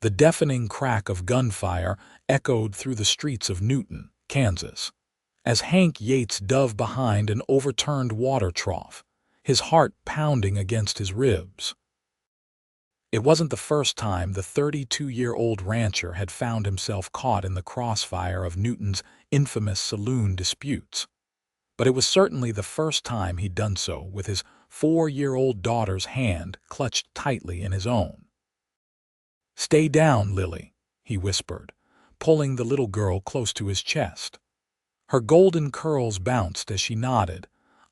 The deafening crack of gunfire echoed through the streets of Newton, Kansas, as Hank Yates dove behind an overturned water trough, his heart pounding against his ribs. It wasn't the first time the 32-year-old rancher had found himself caught in the crossfire of Newton's infamous saloon disputes, but it was certainly the first time he'd done so with his 4-year-old daughter's hand clutched tightly in his own. "Stay down, Lily," he whispered, pulling the little girl close to his chest. Her golden curls bounced as she nodded,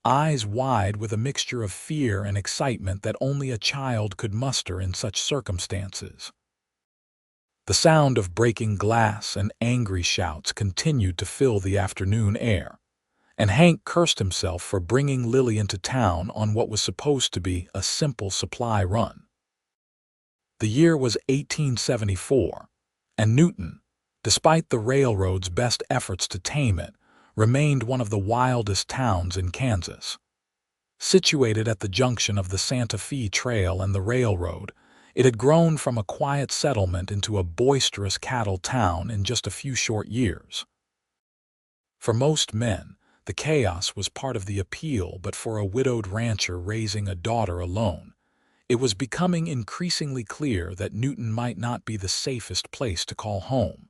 eyes wide with a mixture of fear and excitement that only a child could muster in such circumstances. The sound of breaking glass and angry shouts continued to fill the afternoon air, and Hank cursed himself for bringing Lily into town on what was supposed to be a simple supply run. The year was 1874, and Newton, despite the railroad's best efforts to tame it, remained one of the wildest towns in Kansas. Situated at the junction of the Santa Fe Trail and the railroad, it had grown from a quiet settlement into a boisterous cattle town in just a few short years. For most men, the chaos was part of the appeal, but for a widowed rancher raising a daughter alone, it was becoming increasingly clear that Newton might not be the safest place to call home.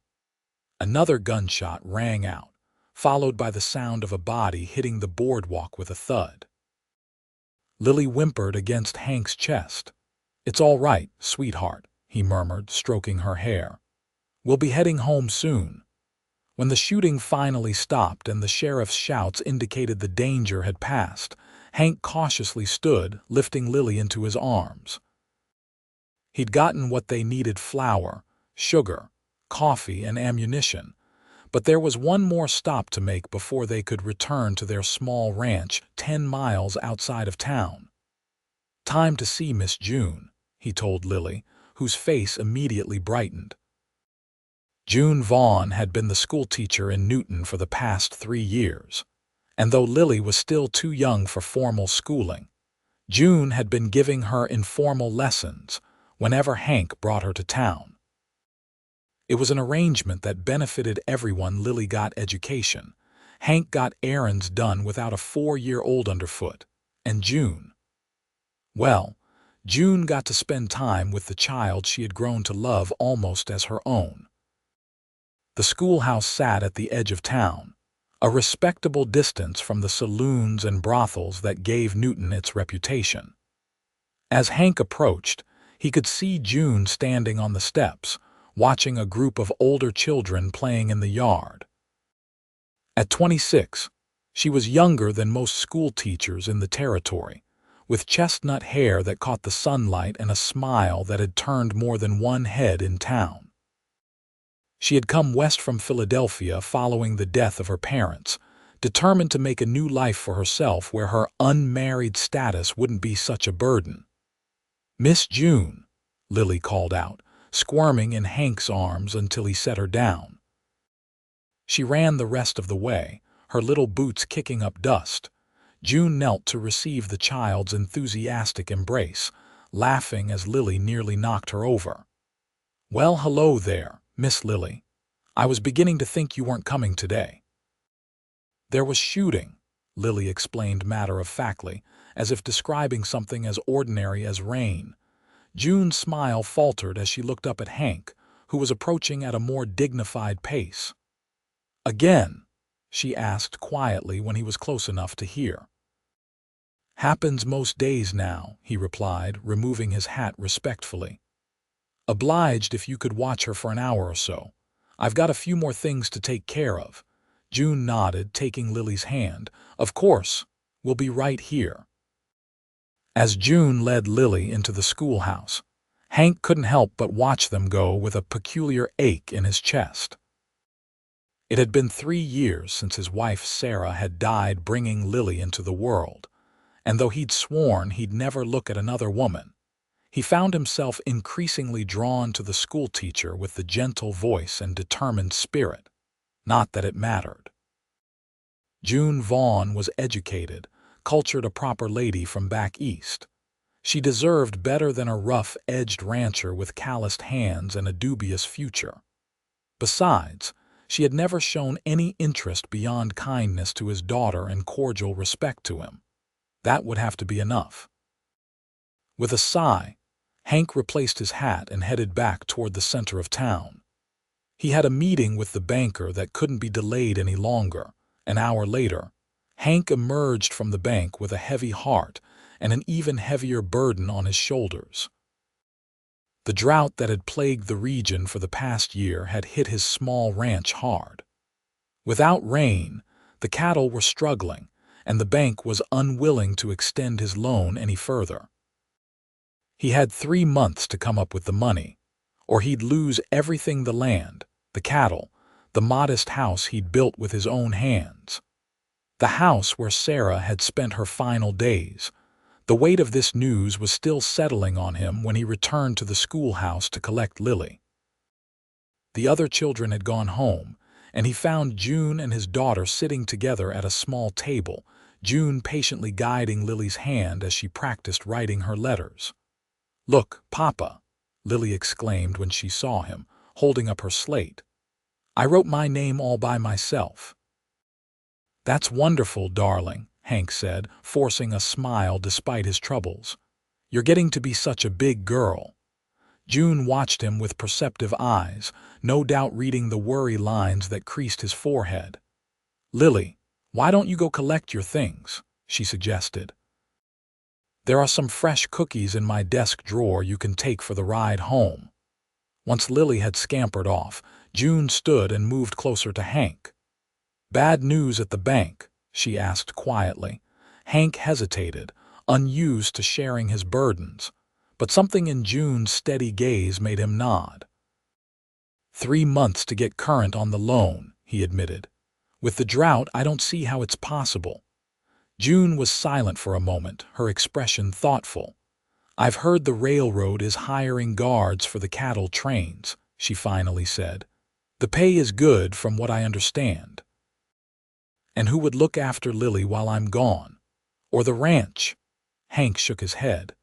Another gunshot rang out, followed by the sound of a body hitting the boardwalk with a thud. Lily whimpered against Hank's chest. "It's all right, sweetheart," he murmured, stroking her hair. "We'll be heading home soon." When the shooting finally stopped and the sheriff's shouts indicated the danger had passed, Hank cautiously stood, lifting Lily into his arms. He'd gotten what they needed: flour, sugar, coffee, and ammunition. But there was one more stop to make before they could return to their small ranch 10 miles outside of town. "Time to see Miss June," he told Lily, whose face immediately brightened. June Vaughn had been the schoolteacher in Newton for the past 3 years, and though Lily was still too young for formal schooling, June had been giving her informal lessons whenever Hank brought her to town. It was an arrangement that benefited everyone. Lily got education, Hank got errands done without a 4-year-old underfoot, and June got to spend time with the child she had grown to love almost as her own. The schoolhouse sat at the edge of town, a respectable distance from the saloons and brothels that gave Newton its reputation. As Hank approached, he could see June standing on the steps, watching a group of older children playing in the yard. At 26, she was younger than most school teachers in the territory, with chestnut hair that caught the sunlight and a smile that had turned more than one head in town. She had come west from Philadelphia following the death of her parents, determined to make a new life for herself where her unmarried status wouldn't be such a burden. "Miss June," Lily called out, squirming in Hank's arms until he set her down. She ran the rest of the way, her little boots kicking up dust. June knelt to receive the child's enthusiastic embrace, laughing as Lily nearly knocked her over. "Well, hello there, Miss Lily. I was beginning to think you weren't coming today." "There was shooting," Lily explained matter-of-factly, as if describing something as ordinary as rain. June's smile faltered as she looked up at Hank, who was approaching at a more dignified pace. "Again?" she asked quietly when he was close enough to hear. "Happens most days now," he replied, removing his hat respectfully. "Obliged if you could watch her for an hour or so. I've got a few more things to take care of." June nodded, taking Lily's hand. "Of course, we'll be right here." As June led Lily into the schoolhouse, Hank couldn't help but watch them go with a peculiar ache in his chest. It had been 3 years since his wife Sarah had died, bringing Lily into the world, and though he'd sworn he'd never look at another woman, he found himself increasingly drawn to the schoolteacher with the gentle voice and determined spirit. Not that it mattered. June Vaughn was educated, cultured, a proper lady from back east. She deserved better than a rough-edged rancher with calloused hands and a dubious future. Besides, she had never shown any interest beyond kindness to his daughter and cordial respect to him. That would have to be enough. With a sigh, Hank replaced his hat and headed back toward the center of town. He had a meeting with the banker that couldn't be delayed any longer. An hour later, Hank emerged from the bank with a heavy heart and an even heavier burden on his shoulders. The drought that had plagued the region for the past year had hit his small ranch hard. Without rain, the cattle were struggling, and the bank was unwilling to extend his loan any further. He had 3 months to come up with the money, or he'd lose everything: the land, the cattle, the modest house he'd built with his own hands. The house where Sarah had spent her final days. The weight of this news was still settling on him when he returned to the schoolhouse to collect Lily. The other children had gone home, and he found June and his daughter sitting together at a small table, June patiently guiding Lily's hand as she practiced writing her letters. "Look, Papa," Lily exclaimed when she saw him, holding up her slate. "I wrote my name all by myself." "That's wonderful, darling," Hank said, forcing a smile despite his troubles. "You're getting to be such a big girl." June watched him with perceptive eyes, no doubt reading the worry lines that creased his forehead. "Lily, why don't you go collect your things?" she suggested. "There are some fresh cookies in my desk drawer you can take for the ride home." Once Lily had scampered off, June stood and moved closer to Hank. "Bad news at the bank?" she asked quietly. Hank hesitated, unused to sharing his burdens, but something in June's steady gaze made him nod. 3 months to get current on the loan," he admitted. "With the drought, I don't see how it's possible." June was silent for a moment, her expression thoughtful. "I've heard the railroad is hiring guards for the cattle trains," she finally said. "The pay is good from what I understand." "And who would look after Lily while I'm gone? Or the ranch?" Hank shook his head.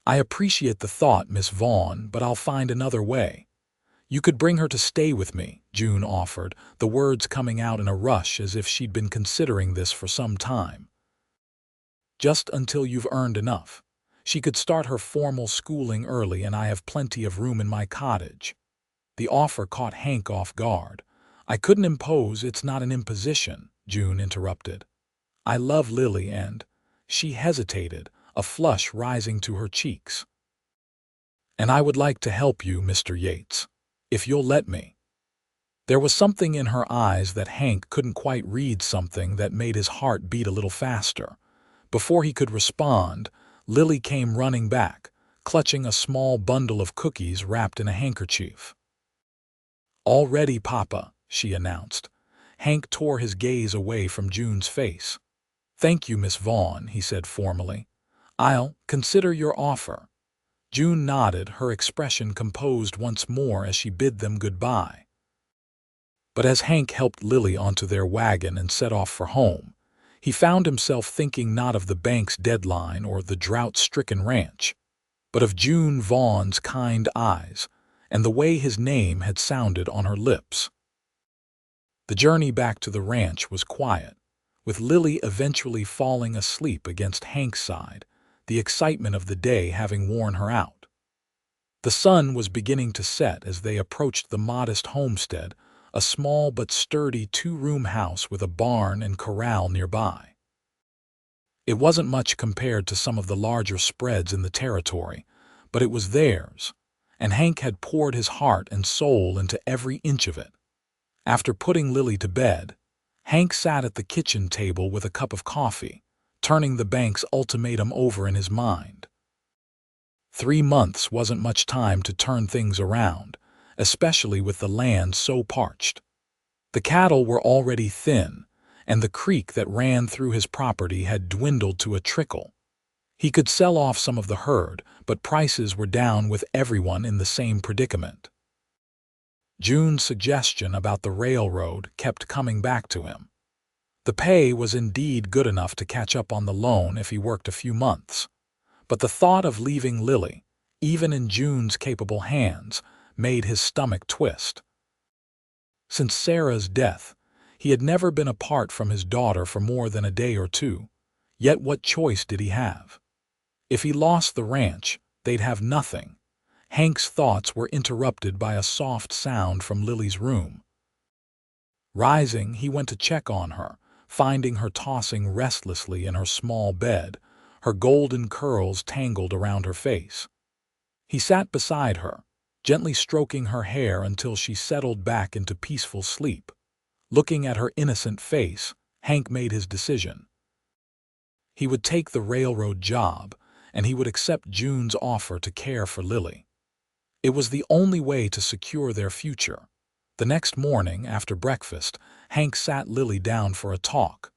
"I appreciate the thought, Miss Vaughn, but I'll find another way." "You could bring her to stay with me," June offered, the words coming out in a rush as if she'd been considering this for some time. "Just until you've earned enough. She could start her formal schooling early, and I have plenty of room in my cottage." The offer caught Hank off guard. "I couldn't impose, it's not an imposition," June interrupted. "I love Lily and—" She hesitated, a flush rising to her cheeks. "And I would like to help you, Mr. Yates, if you'll let me." There was something in her eyes that Hank couldn't quite read, something that made his heart beat a little faster. Before he could respond, Lily came running back, clutching a small bundle of cookies wrapped in a handkerchief. "All ready, Papa," she announced. Hank tore his gaze away from June's face. "Thank you, Miss Vaughn," he said formally. "I'll consider your offer." June nodded, her expression composed once more as she bid them goodbye. But as Hank helped Lily onto their wagon and set off for home, he found himself thinking not of the bank's deadline or the drought-stricken ranch, but of June Vaughn's kind eyes and the way his name had sounded on her lips. The journey back to the ranch was quiet, with Lily eventually falling asleep against Hank's side, the excitement of the day having worn her out. The sun was beginning to set as they approached the modest homestead, a small but sturdy 2-room house with a barn and corral nearby. It wasn't much compared to some of the larger spreads in the territory, but it was theirs, and Hank had poured his heart and soul into every inch of it. After putting Lily to bed, Hank sat at the kitchen table with a cup of coffee, turning the bank's ultimatum over in his mind. 3 months wasn't much time to turn things around, especially with the land so parched. The cattle were already thin, and the creek that ran through his property had dwindled to a trickle. He could sell off some of the herd, but prices were down, with everyone in the same predicament. June's suggestion about the railroad kept coming back to him. The pay was indeed good enough to catch up on the loan if he worked a few months, But the thought of leaving Lily, even in June's capable hands, made his stomach twist. Since Sarah's death, he had never been apart from his daughter for more than a day or two. Yet what choice did he have? If he lost the ranch, they'd have nothing. Hank's thoughts were interrupted by a soft sound from Lily's room. Rising, he went to check on her, finding her tossing restlessly in her small bed, her golden curls tangled around her face. He sat beside her, gently stroking her hair until she settled back into peaceful sleep. Looking at her innocent face, Hank made his decision. He would take the railroad job, and he would accept June's offer to care for Lily. It was the only way to secure their future. The next morning, after breakfast, Hank sat Lily down for a talk.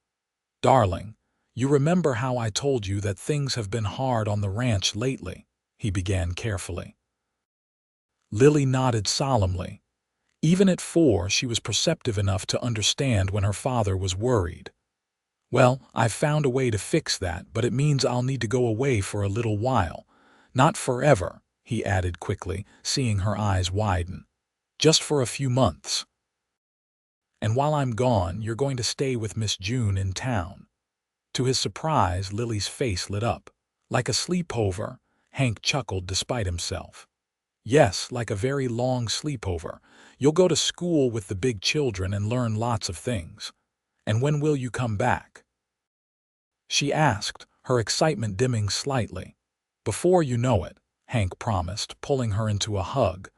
"Darling, you remember how I told you that things have been hard on the ranch lately?" he began carefully. Lily nodded solemnly. Even at 4, she was perceptive enough to understand when her father was worried. "Well, I've found a way to fix that, but it means I'll need to go away for a little while. Not forever," he added quickly, seeing her eyes widen. "Just for a few months. And while I'm gone, you're going to stay with Miss June in town." To his surprise, Lily's face lit up. "Like a sleepover?" Hank chuckled despite himself. "Yes, like a very long sleepover. You'll go to school with the big children and learn lots of things. And when will you come back?" she asked, her excitement dimming slightly. "Before you know it," Hank promised, pulling her into a hug.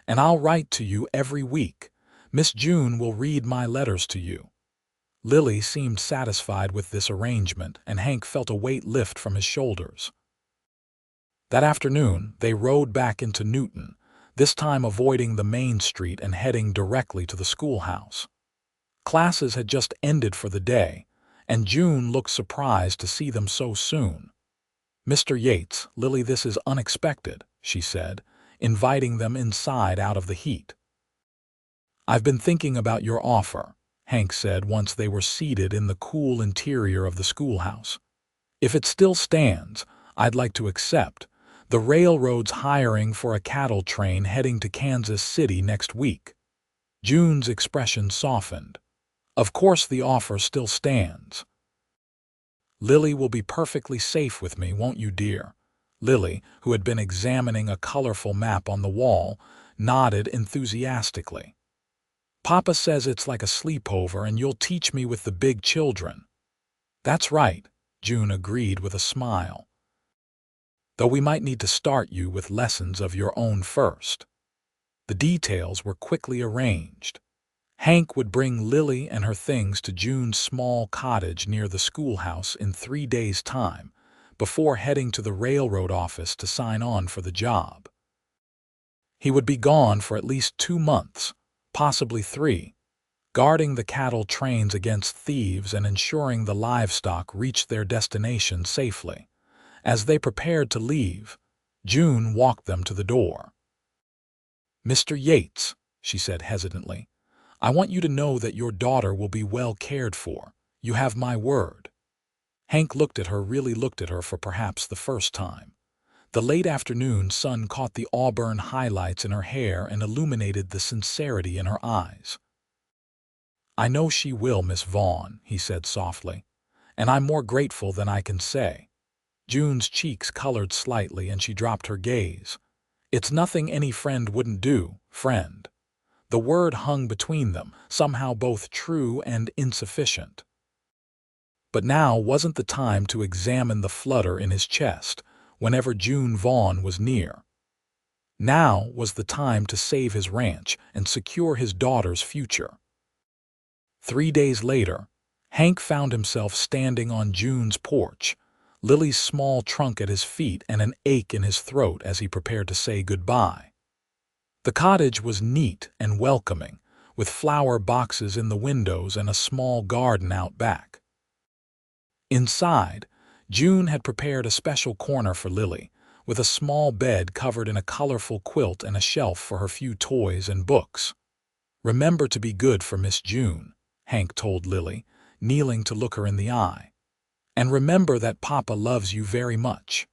"And I'll write to you every week. Miss June will read my letters to you." Lily seemed satisfied with this arrangement, and Hank felt a weight lift from his shoulders. That afternoon, they rode back into Newton, this time avoiding the main street and heading directly to the schoolhouse. Classes had just ended for the day, and June looked surprised to see them so soon. "Mr. Yates, Lily, this is unexpected," she said, inviting them inside out of the heat. "I've been thinking about your offer," Hank said once they were seated in the cool interior of the schoolhouse. "If it still stands, I'd like to accept. The railroad's hiring for a cattle train heading to Kansas City next week." June's expression softened. "Of course the offer still stands." "Lily will be perfectly safe with me, won't you, dear?" Lily, who had been examining a colorful map on the wall, nodded enthusiastically. "Papa says it's like a sleepover and you'll teach me with the big children." "That's right," June agreed with a smile. "Though we might need to start you with lessons of your own first." The details were quickly arranged. Hank would bring Lily and her things to June's small cottage near the schoolhouse in 3 days' time, before heading to the railroad office to sign on for the job. He would be gone for at least 2 months, possibly 3, guarding the cattle trains against thieves and ensuring the livestock reached their destination safely. As they prepared to leave, June walked them to the door. "Mr. Yates," she said hesitantly, "I want you to know that your daughter will be well cared for. You have my word." Hank really looked at her for perhaps the first time. The late afternoon sun caught the auburn highlights in her hair and illuminated the sincerity in her eyes. "I know she will, Miss Vaughn," he said softly, "and I'm more grateful than I can say." June's cheeks colored slightly and she dropped her gaze. "It's nothing any friend wouldn't do, friend." The word hung between them, somehow both true and insufficient. But now wasn't the time to examine the flutter in his chest whenever June Vaughn was near. Now was the time to save his ranch and secure his daughter's future. 3 days later, Hank found himself standing on June's porch, Lily's small trunk at his feet and an ache in his throat as he prepared to say goodbye. The cottage was neat and welcoming, with flower boxes in the windows and a small garden out back. Inside, June had prepared a special corner for Lily, with a small bed covered in a colorful quilt and a shelf for her few toys and books. "Remember to be good for Miss June," Hank told Lily, kneeling to look her in the eye. "And remember that Papa loves you very much."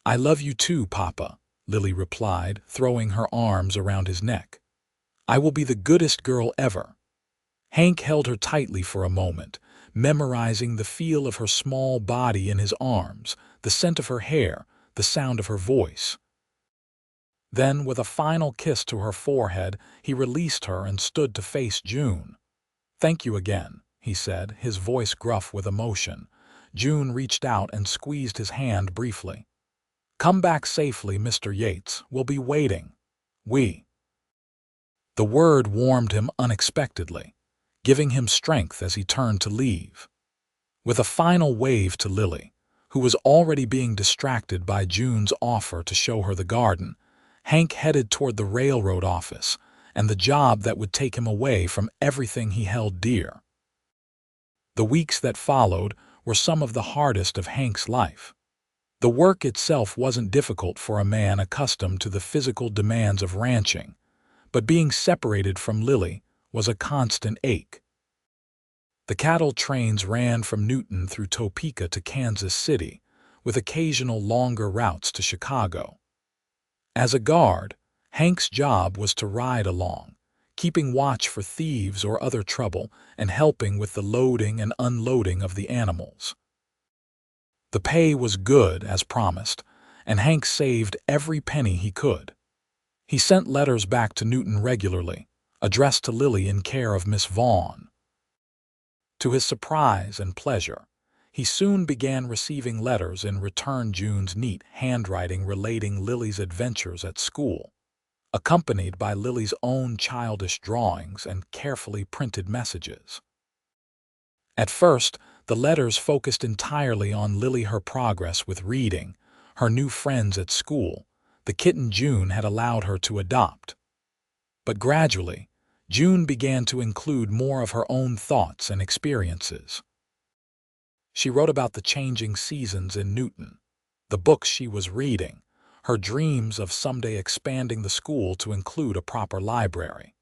"I love you too, Papa," Lily replied, throwing her arms around his neck. "I will be the goodest girl ever." Hank held her tightly for a moment, memorizing the feel of her small body in his arms, the scent of her hair, the sound of her voice. Then, with a final kiss to her forehead, he released her and stood to face June. "Thank you again," he said, his voice gruff with emotion. June reached out and squeezed his hand briefly. "Come back safely, Mr. Yates. We'll be waiting." "We." The word warmed him unexpectedly, giving him strength as he turned to leave. With a final wave to Lily, who was already being distracted by June's offer to show her the garden, Hank headed toward the railroad office and the job that would take him away from everything he held dear. The weeks that followed were some of the hardest of Hank's life. The work itself wasn't difficult for a man accustomed to the physical demands of ranching, but being separated from Lily was a constant ache. The cattle trains ran from Newton through Topeka to Kansas City, with occasional longer routes to Chicago. As a guard, Hank's job was to ride along, keeping watch for thieves or other trouble and helping with the loading and unloading of the animals. The pay was good, as promised, and Hank saved every penny he could. He sent letters back to Newton regularly, addressed to Lily in care of Miss Vaughn. To his surprise and pleasure, he soon began receiving letters in return June's neat handwriting relating Lily's adventures at school, accompanied by Lily's own childish drawings and carefully printed messages. At first, the letters focused entirely on Lily, her progress with reading, her new friends at school, the kitten June had allowed her to adopt. But gradually, June began to include more of her own thoughts and experiences. She wrote about the changing seasons in Newton, the books she was reading, her dreams of someday expanding the school to include a proper library.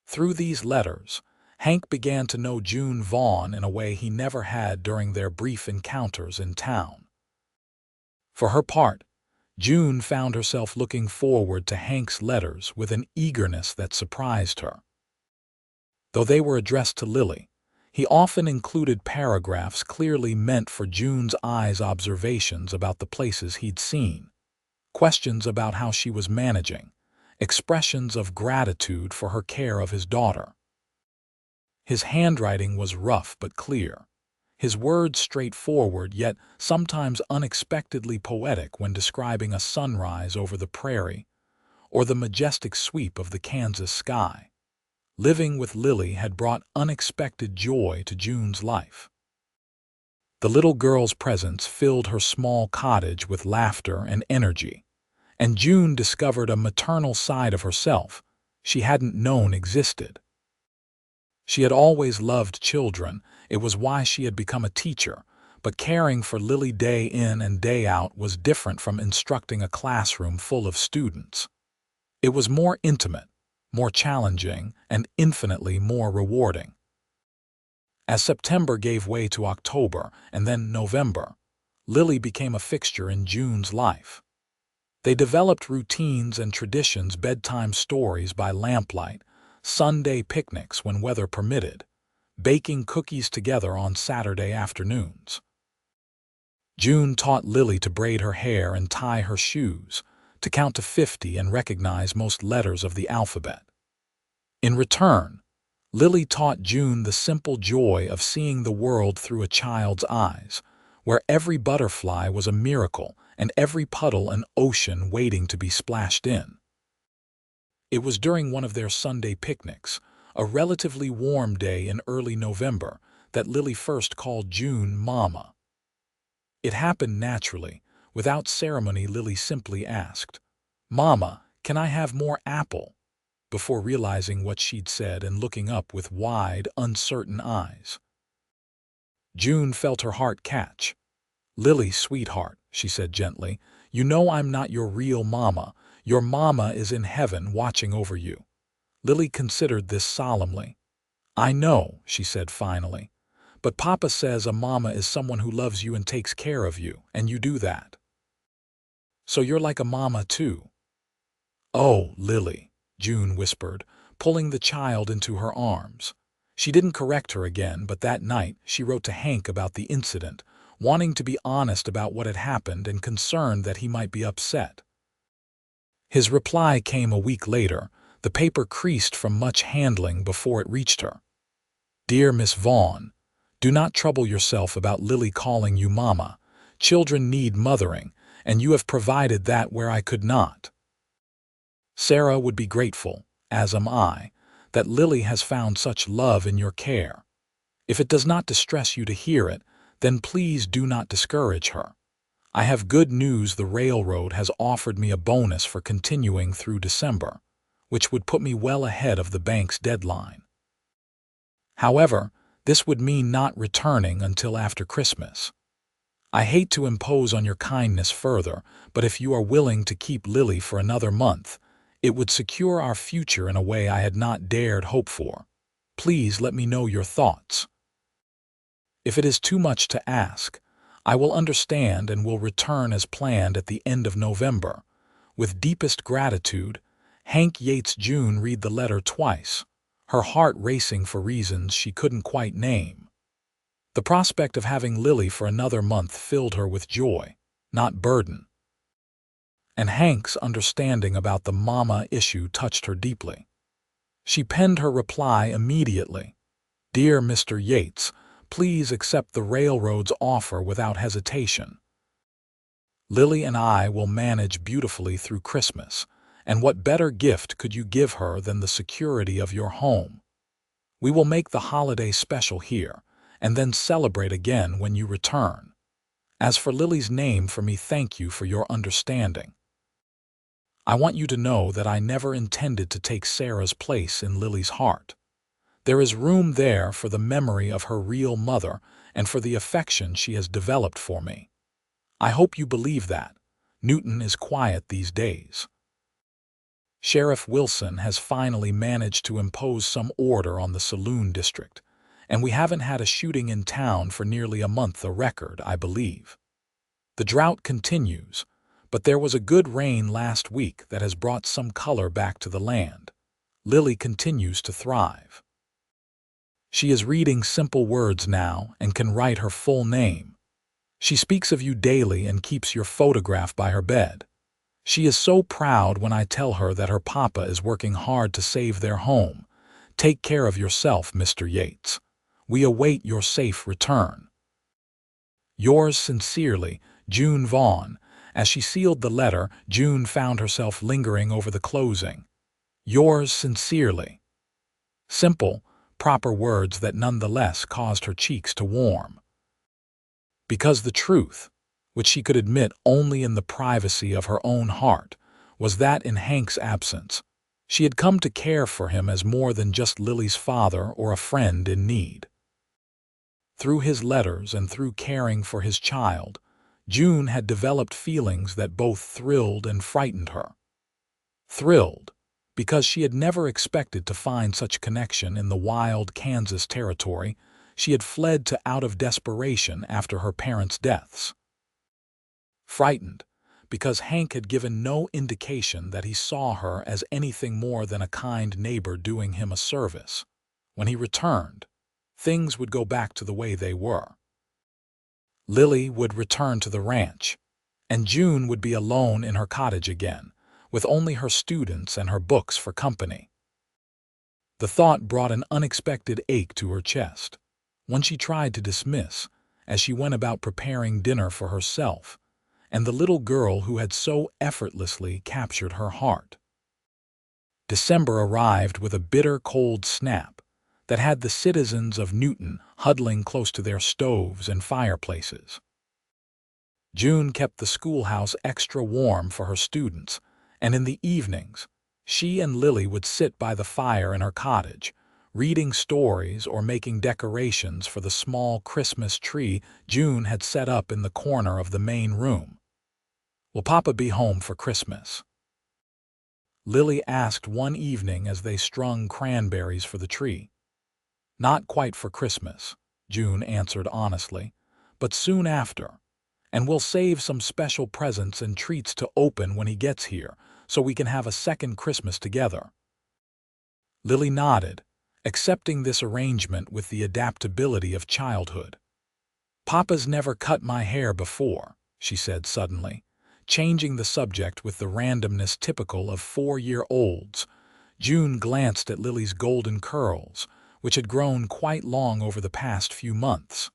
Through these letters, Hank began to know June Vaughn in a way he never had during their brief encounters in town. For her part, June found herself looking forward to Hank's letters with an eagerness that surprised her. Though they were addressed to Lily, he often included paragraphs clearly meant for June's eyes, observations about the places he'd seen, questions about how she was managing, expressions of gratitude for her care of his daughter. His handwriting was rough but clear, his words straightforward yet sometimes unexpectedly poetic when describing a sunrise over the prairie or the majestic sweep of the Kansas sky. Living with Lily had brought unexpected joy to June's life. The little girl's presence filled her small cottage with laughter and energy, and June discovered a maternal side of herself she hadn't known existed. She had always loved children, it was why she had become a teacher, but caring for Lily day in and day out was different from instructing a classroom full of students. It was more intimate, more challenging, and infinitely more rewarding. As September gave way to October and then November, Lily became a fixture in June's life. They developed routines and traditions, bedtime stories by lamplight, Sunday picnics when weather permitted, baking cookies together on Saturday afternoons. June taught Lily to braid her hair and tie her shoes, to count to 50 and recognize most letters of the alphabet. In return, Lily taught June the simple joy of seeing the world through a child's eyes, where every butterfly was a miracle and every puddle an ocean waiting to be splashed in. It was during one of their Sunday picnics, a relatively warm day in early November, that Lily first called June Mama. It happened naturally. Without ceremony, Lily simply asked, "Mama, can I have more apple?" before realizing what she'd said and looking up with wide, uncertain eyes. June felt her heart catch. "Lily, sweetheart," she said gently, "you know I'm not your real mama. Your mama is in heaven watching over you." Lily considered this solemnly. "I know," she said finally, "but Papa says a mama is someone who loves you and takes care of you, and you do that." So you're like a mama, too. Oh, Lily, June whispered, pulling the child into her arms. She didn't correct her again, but that night she wrote to Hank about the incident, wanting to be honest about what had happened and concerned that he might be upset. His reply came a week later, the paper creased from much handling before it reached her. Dear Miss Vaughn, do not trouble yourself about Lily calling you Mama. Children need mothering, and you have provided that where I could not. Sarah would be grateful, as am I, that Lily has found such love in your care. If it does not distress you to hear it, then please do not discourage her. I have good news. The railroad has offered me a bonus for continuing through December, which would put me well ahead of the bank's deadline. However, this would mean not returning until after Christmas. I hate to impose on your kindness further, but if you are willing to keep Lily for another month, it would secure our future in a way I had not dared hope for. Please let me know your thoughts. If it is too much to ask, I will understand and will return as planned at the end of November. With deepest gratitude, Hank Yates. June read the letter twice, her heart racing for reasons she couldn't quite name. The prospect of having Lily for another month filled her with joy, not burden. And Hank's understanding about the mama issue touched her deeply. She penned her reply immediately. Dear Mr. Yates, please accept the railroad's offer without hesitation. Lily and I will manage beautifully through Christmas, and what better gift could you give her than the security of your home? We will make the holiday special here, and then celebrate again when you return. As for Lily's name for me, thank you for your understanding. I want you to know that I never intended to take Sarah's place in Lily's heart. There is room there for the memory of her real mother and for the affection she has developed for me. I hope you believe that. Newton is quiet these days. Sheriff Wilson has finally managed to impose some order on the saloon district, and we haven't had a shooting in town for nearly a month, a record, I believe. The drought continues, but there was a good rain last week that has brought some color back to the land. Lily continues to thrive. She is reading simple words now and can write her full name. She speaks of you daily and keeps your photograph by her bed. She is so proud when I tell her that her papa is working hard to save their home. Take care of yourself, Mr. Yates. We await your safe return. Yours sincerely, June Vaughn. As she sealed the letter, June found herself lingering over the closing. Yours sincerely. Simple, proper words that nonetheless caused her cheeks to warm. Because the truth, which she could admit only in the privacy of her own heart, was that in Hank's absence, she had come to care for him as more than just Lily's father or a friend in need. Through his letters and through caring for his child, June had developed feelings that both thrilled and frightened her. Thrilled, because she had never expected to find such connection in the wild Kansas territory she had fled to out of desperation after her parents' deaths. Frightened, because Hank had given no indication that he saw her as anything more than a kind neighbor doing him a service. When he returned, things would go back to the way they were. Lily would return to the ranch, and June would be alone in her cottage again, with only her students and her books for company. The thought brought an unexpected ache to her chest, one she tried to dismiss as she went about preparing dinner for herself and the little girl who had so effortlessly captured her heart. December arrived with a bitter cold snap that had the citizens of Newton huddling close to their stoves and fireplaces. June kept the schoolhouse extra warm for her students, and in the evenings, she and Lily would sit by the fire in her cottage, reading stories or making decorations for the small Christmas tree June had set up in the corner of the main room. "Will Papa be home for Christmas?" Lily asked one evening as they strung cranberries for the tree. "Not quite for Christmas," June answered honestly, "but soon after, And we'll save some special presents and treats to open when he gets here, so we can have a second Christmas together." Lily nodded, accepting this arrangement with the adaptability of childhood. "Papa's never cut my hair before," she said suddenly, changing the subject with the randomness typical of 4-year-olds. June glanced at Lily's golden curls, which had grown quite long over the past few months.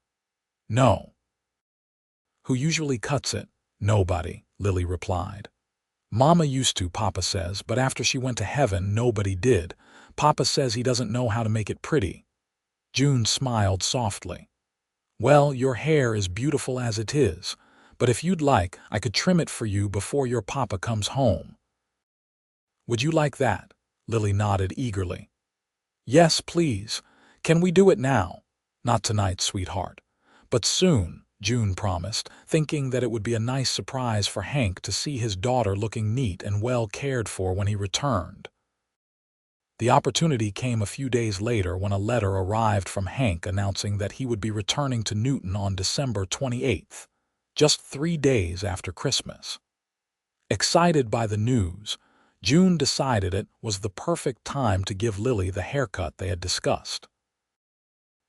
"No." "Who usually cuts it?" "Nobody," Lily replied. "Mama used to, Papa says, but after she went to heaven, nobody did. Papa says he doesn't know how to make it pretty." June smiled softly. "Well, your hair is beautiful as it is, but if you'd like, I could trim it for you before your papa comes home." "Would you like that?" Lily nodded eagerly. "Yes, please. Can we do it now?" "Not tonight, sweetheart, but soon," June promised, thinking that it would be a nice surprise for Hank to see his daughter looking neat and well cared for when he returned. The opportunity came a few days later when a letter arrived from Hank announcing that he would be returning to Newton on December 28th, just 3 days after Christmas. Excited by the news, June decided it was the perfect time to give Lily the haircut they had discussed.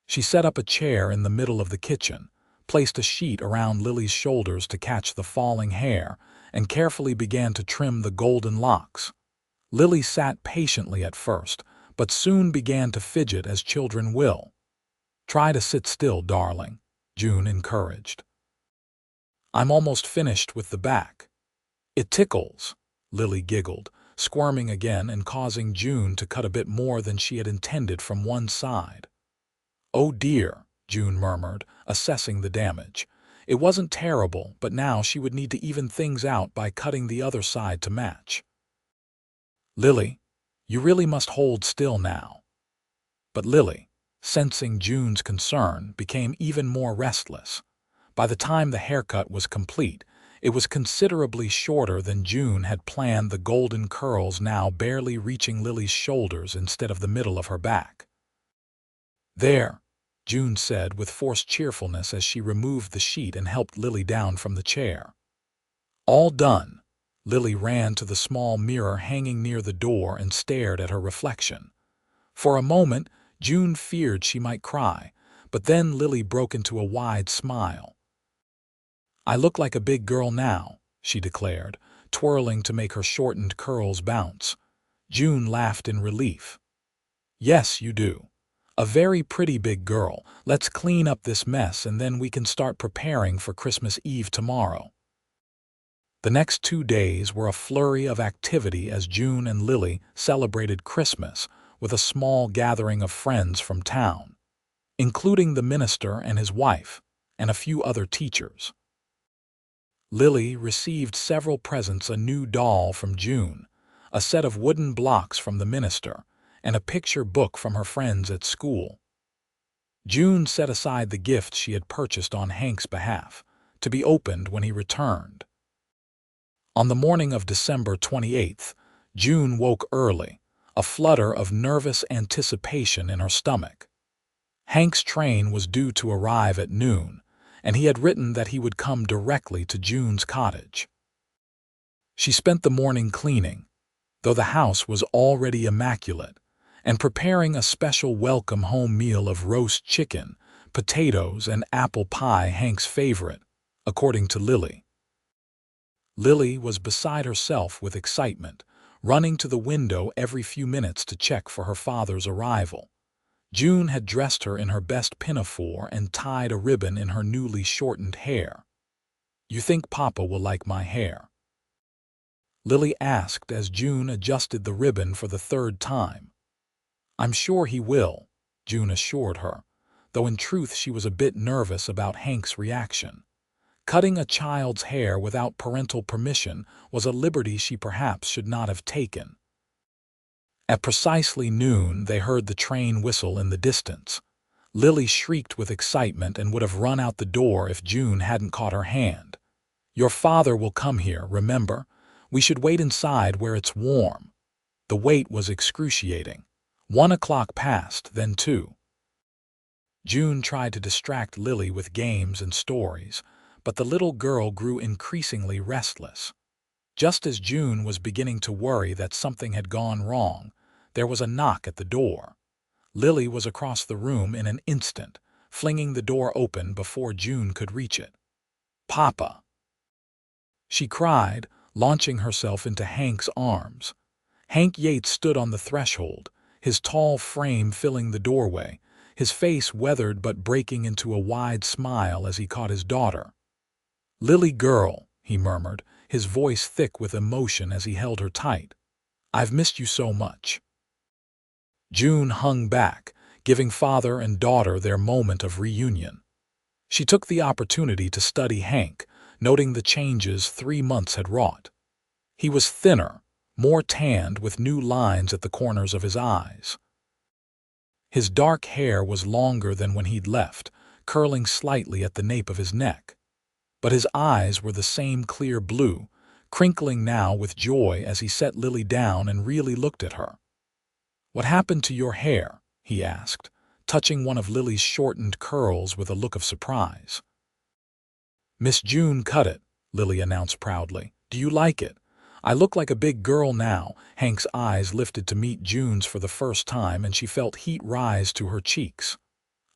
She set up a chair in the middle of the kitchen, placed a sheet around Lily's shoulders to catch the falling hair, and carefully began to trim the golden locks. Lily sat patiently at first, but soon began to fidget as children will. "Try to sit still, darling," June encouraged. "I'm almost finished with the back." "It tickles," Lily giggled, squirming again and causing June to cut a bit more than she had intended from one side. "Oh dear," June murmured, assessing the damage. It wasn't terrible, but now she would need to even things out by cutting the other side to match. "Lily, you really must hold still now." But Lily, sensing June's concern, became even more restless. By the time the haircut was complete, it was considerably shorter than June had planned, the golden curls now barely reaching Lily's shoulders instead of the middle of her back. "There," June said with forced cheerfulness as she removed the sheet and helped Lily down from the chair. "All done." Lily ran to the small mirror hanging near the door and stared at her reflection. For a moment, June feared she might cry, but then Lily broke into a wide smile. "I look like a big girl now," she declared, twirling to make her shortened curls bounce. June laughed in relief. "Yes, you do. A very pretty big girl. Let's clean up this mess and then we can start preparing for Christmas Eve tomorrow." The next 2 days were a flurry of activity as June and Lily celebrated Christmas with a small gathering of friends from town, including the minister and his wife, and a few other teachers. Lily received several presents: a new doll from June, a set of wooden blocks from the minister, and a picture book from her friends at school. June set aside the gift she had purchased on Hank's behalf, to be opened when he returned. On the morning of December 28th, June woke early, a flutter of nervous anticipation in her stomach. Hank's train was due to arrive at noon, and he had written that he would come directly to June's cottage. She spent the morning cleaning, though the house was already immaculate, and preparing a special welcome home meal of roast chicken, potatoes, and apple pie, Hank's favorite, according to Lily. Lily was beside herself with excitement, running to the window every few minutes to check for her father's arrival. June had dressed her in her best pinafore and tied a ribbon in her newly shortened hair. "You think Papa will like my hair?" Lily asked as June adjusted the ribbon for the 3rd time. "I'm sure he will," June assured her, though in truth she was a bit nervous about Hank's reaction. Cutting a child's hair without parental permission was a liberty she perhaps should not have taken. At precisely noon, they heard the train whistle in the distance. Lily shrieked with excitement and would have run out the door if June hadn't caught her hand. "Your father will come here, remember? We should wait inside where it's warm." The wait was excruciating. 1 o'clock passed, then 2. June tried to distract Lily with games and stories, but the little girl grew increasingly restless. Just as June was beginning to worry that something had gone wrong, there was a knock at the door. Lily was across the room in an instant, flinging the door open before June could reach it. "Papa!" she cried, launching herself into Hank's arms. Hank Yates stood on the threshold, his tall frame filling the doorway, his face weathered but breaking into a wide smile as he caught his daughter. "Lily girl," he murmured, his voice thick with emotion as he held her tight. "I've missed you so much." June hung back, giving father and daughter their moment of reunion. She took the opportunity to study Hank, noting the changes 3 months had wrought. He was thinner, more tanned with new lines at the corners of his eyes. His dark hair was longer than when he'd left, curling slightly at the nape of his neck. But his eyes were the same clear blue, crinkling now with joy as he set Lily down and really looked at her. "What happened to your hair?" he asked, touching one of Lily's shortened curls with a look of surprise. "Miss June cut it," Lily announced proudly. "Do you like it? I look like a big girl now." Hank's eyes lifted to meet June's for the first time, and she felt heat rise to her cheeks.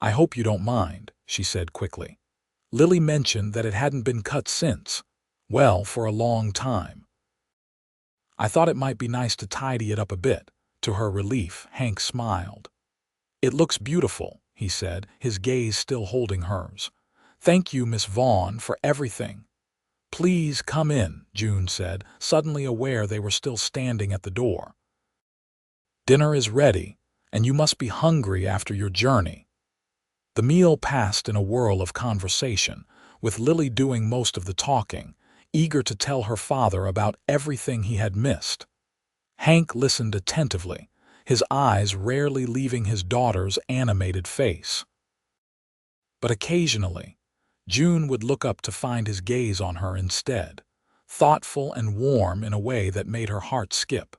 "I hope you don't mind," she said quickly. Lily mentioned that it hadn't been cut since, well, for a long time. "I thought it might be nice to tidy it up a bit." To her relief, Hank smiled. "It looks beautiful," he said, his gaze still holding hers. "Thank you, Miss Vaughn, for everything." "Please come in," June said, suddenly aware they were still standing at the door. "Dinner is ready, and you must be hungry after your journey." The meal passed in a whirl of conversation, with Lily doing most of the talking, eager to tell her father about everything he had missed. Hank listened attentively, his eyes rarely leaving his daughter's animated face. But occasionally, June would look up to find his gaze on her instead, thoughtful and warm in a way that made her heart skip.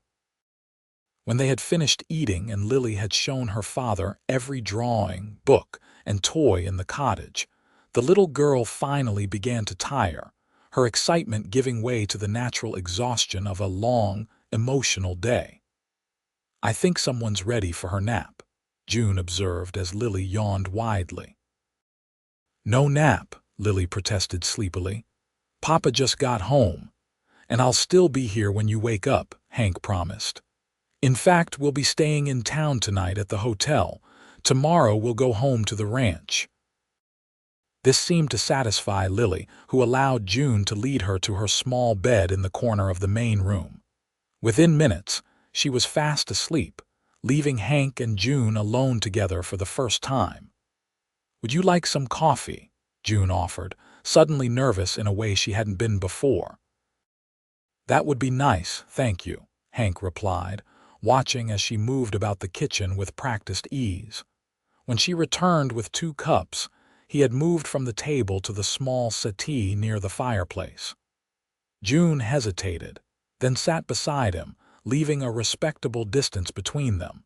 When they had finished eating and Lily had shown her father every drawing, book, and toy in the cottage, the little girl finally began to tire, her excitement giving way to the natural exhaustion of a long, emotional day. "I think someone's ready for her nap," June observed as Lily yawned widely. "No nap," Lily protested sleepily. "Papa just got home, and I'll still be here when you wake up," Hank promised. "In fact, we'll be staying in town tonight at the hotel. Tomorrow we'll go home to the ranch." This seemed to satisfy Lily, who allowed June to lead her to her small bed in the corner of the main room. Within minutes, she was fast asleep, leaving Hank and June alone together for the first time. "Would you like some coffee?" June offered, suddenly nervous in a way she hadn't been before. "That would be nice, thank you," Hank replied, watching as she moved about the kitchen with practiced ease. When she returned with 2 cups, he had moved from the table to the small settee near the fireplace. June hesitated, then sat beside him, leaving a respectable distance between them.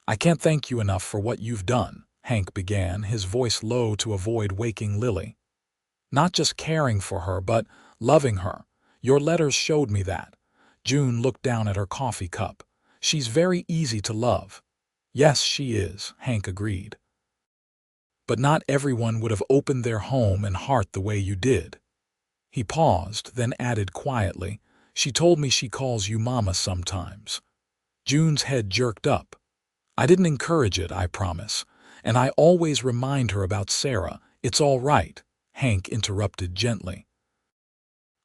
"I can't thank you enough for what you've done," Hank began, his voice low to avoid waking Lily. "Not just caring for her, but loving her. Your letters showed me that." June looked down at her coffee cup. "She's very easy to love." "Yes, she is," Hank agreed. "But not everyone would have opened their home and heart the way you did." He paused, then added quietly, "She told me she calls you Mama sometimes." June's head jerked up. "I didn't encourage it, I promise. And I always remind her about Sarah. It's all right," Hank interrupted gently.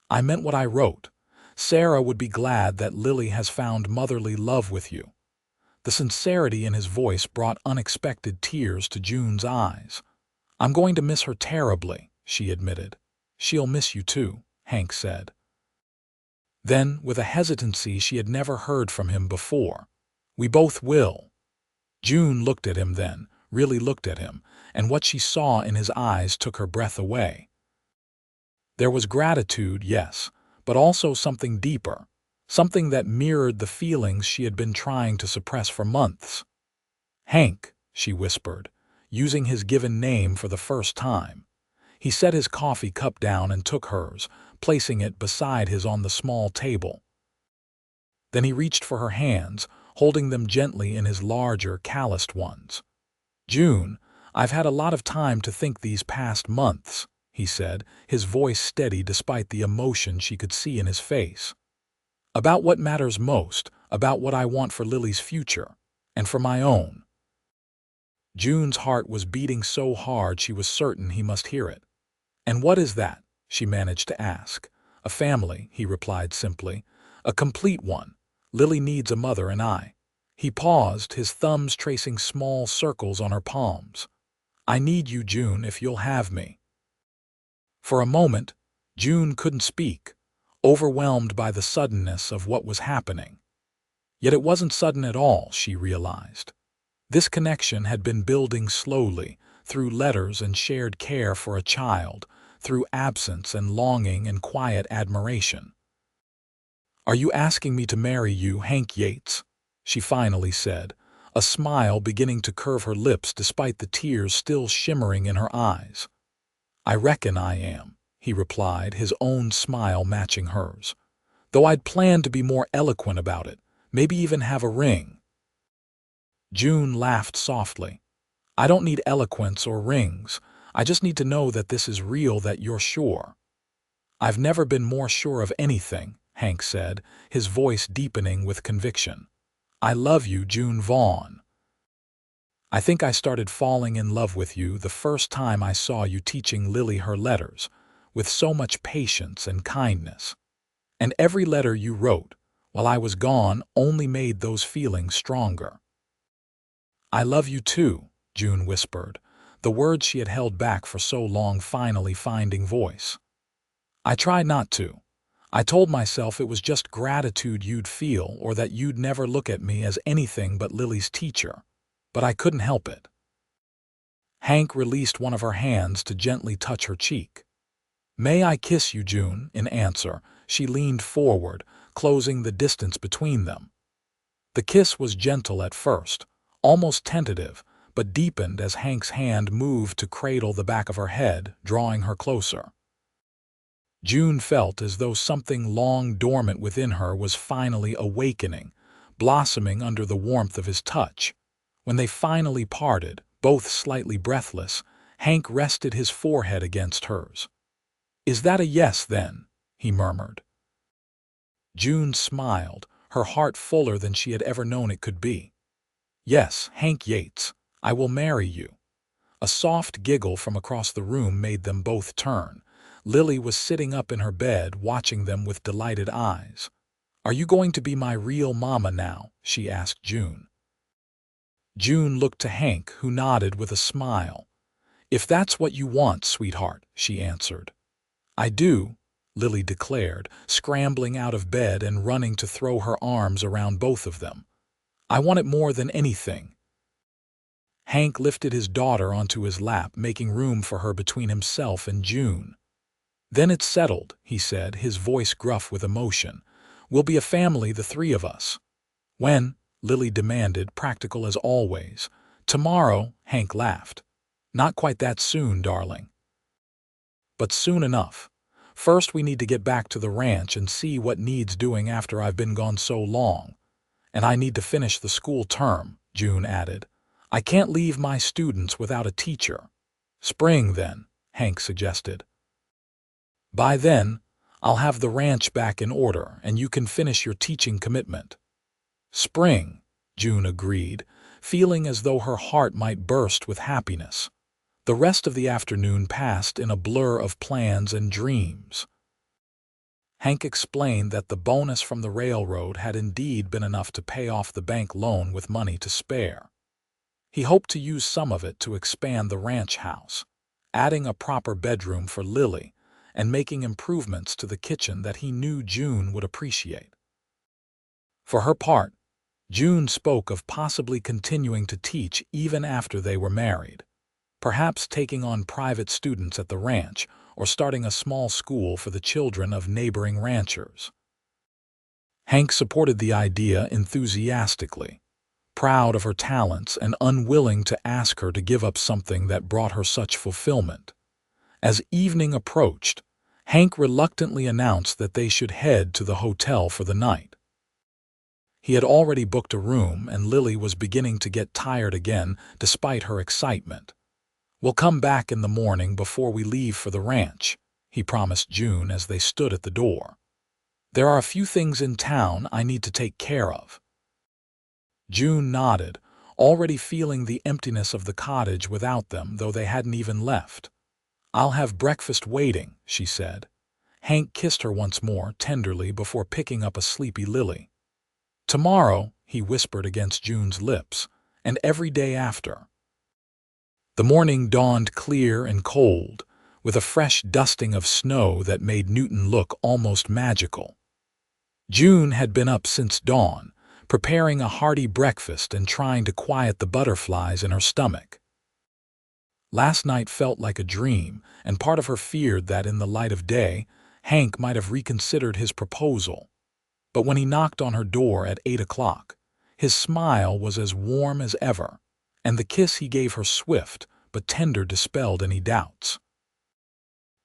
"I meant what I wrote. Sarah would be glad that Lily has found motherly love with you." The sincerity in his voice brought unexpected tears to June's eyes. "I'm going to miss her terribly," she admitted. "She'll miss you too," Hank said. Then, with a hesitancy she had never heard from him before, "We both will." June looked at him then, really looked at him, and what she saw in his eyes took her breath away. There was gratitude, yes, but also something deeper, something that mirrored the feelings she had been trying to suppress for months. "Hank," she whispered, using his given name for the first time. He set his coffee cup down and took hers, placing it beside his on the small table. Then he reached for her hands, holding them gently in his larger, calloused ones. "June, I've had a lot of time to think these past months," he said, his voice steady despite the emotion she could see in his face. "About what matters most, about what I want for Lily's future, and for my own." June's heart was beating so hard she was certain he must hear it. "And what is that?" she managed to ask. "A family," he replied simply. "A complete one. Lily needs a mother and I." He paused, his thumbs tracing small circles on her palms. "I need you, June, if you'll have me." For a moment, June couldn't speak, overwhelmed by the suddenness of what was happening. Yet it wasn't sudden at all, she realized. This connection had been building slowly, through letters and shared care for a child, through absence and longing and quiet admiration. "Are you asking me to marry you, Hank Yates?" she finally said, a smile beginning to curve her lips despite the tears still shimmering in her eyes. "I reckon I am," he replied, his own smile matching hers. "Though I'd planned to be more eloquent about it, maybe even have a ring." June laughed softly. "I don't need eloquence or rings. I just need to know that this is real, that you're sure." "I've never been more sure of anything," Hank said, his voice deepening with conviction. "I love you, June Vaughn. I think I started falling in love with you the first time I saw you teaching Lily her letters, with so much patience and kindness. And every letter you wrote, while I was gone, only made those feelings stronger." "I love you too," June whispered, the words she had held back for so long finally finding voice. "I tried not to. I told myself it was just gratitude you'd feel, or that you'd never look at me as anything but Lily's teacher. But I couldn't help it." Hank released one of her hands to gently touch her cheek. "May I kiss you, June?" In answer, she leaned forward, closing the distance between them. The kiss was gentle at first, almost tentative, but deepened as Hank's hand moved to cradle the back of her head, drawing her closer. June felt as though something long dormant within her was finally awakening, blossoming under the warmth of his touch. When they finally parted, both slightly breathless, Hank rested his forehead against hers. "Is that a yes, then?" he murmured. June smiled, her heart fuller than she had ever known it could be. "Yes, Hank Yates, I will marry you." A soft giggle from across the room made them both turn. Lily was sitting up in her bed, watching them with delighted eyes. "Are you going to be my real mama now?" she asked June. June looked to Hank, who nodded with a smile. "If that's what you want, sweetheart," she answered. "I do," Lily declared, scrambling out of bed and running to throw her arms around both of them. "I want it more than anything." Hank lifted his daughter onto his lap, making room for her between himself and June. "Then it's settled," he said, his voice gruff with emotion. "We'll be a family, the three of us." "When?" Lily demanded, practical as always. "Tomorrow," Hank laughed. "Not quite that soon, darling." "But soon enough. First we need to get back to the ranch and see what needs doing after I've been gone so long. And I need to finish the school term," June added. "I can't leave my students without a teacher." "Spring, then," Hank suggested. "By then, I'll have the ranch back in order, and you can finish your teaching commitment." "Spring," June agreed, feeling as though her heart might burst with happiness. The rest of the afternoon passed in a blur of plans and dreams. Hank explained that the bonus from the railroad had indeed been enough to pay off the bank loan with money to spare. He hoped to use some of it to expand the ranch house, adding a proper bedroom for Lily, and making improvements to the kitchen that he knew June would appreciate. For her part, June spoke of possibly continuing to teach even after they were married, perhaps taking on private students at the ranch or starting a small school for the children of neighboring ranchers. Hank supported the idea enthusiastically, proud of her talents and unwilling to ask her to give up something that brought her such fulfillment. As evening approached, Hank reluctantly announced that they should head to the hotel for the night. He had already booked a room, and Lily was beginning to get tired again despite her excitement. "We'll come back in the morning before we leave for the ranch," he promised June as they stood at the door. "There are a few things in town I need to take care of." June nodded, already feeling the emptiness of the cottage without them, though they hadn't even left. "I'll have breakfast waiting," she said. Hank kissed her once more tenderly before picking up a sleepy Lily. "Tomorrow," he whispered against June's lips, "and every day after." The morning dawned clear and cold, with a fresh dusting of snow that made Newton look almost magical. June had been up since dawn, preparing a hearty breakfast and trying to quiet the butterflies in her stomach. Last night felt like a dream, and part of her feared that in the light of day, Hank might have reconsidered his proposal. But when he knocked on her door at 8 o'clock, his smile was as warm as ever, and the kiss he gave her swift but tender dispelled any doubts.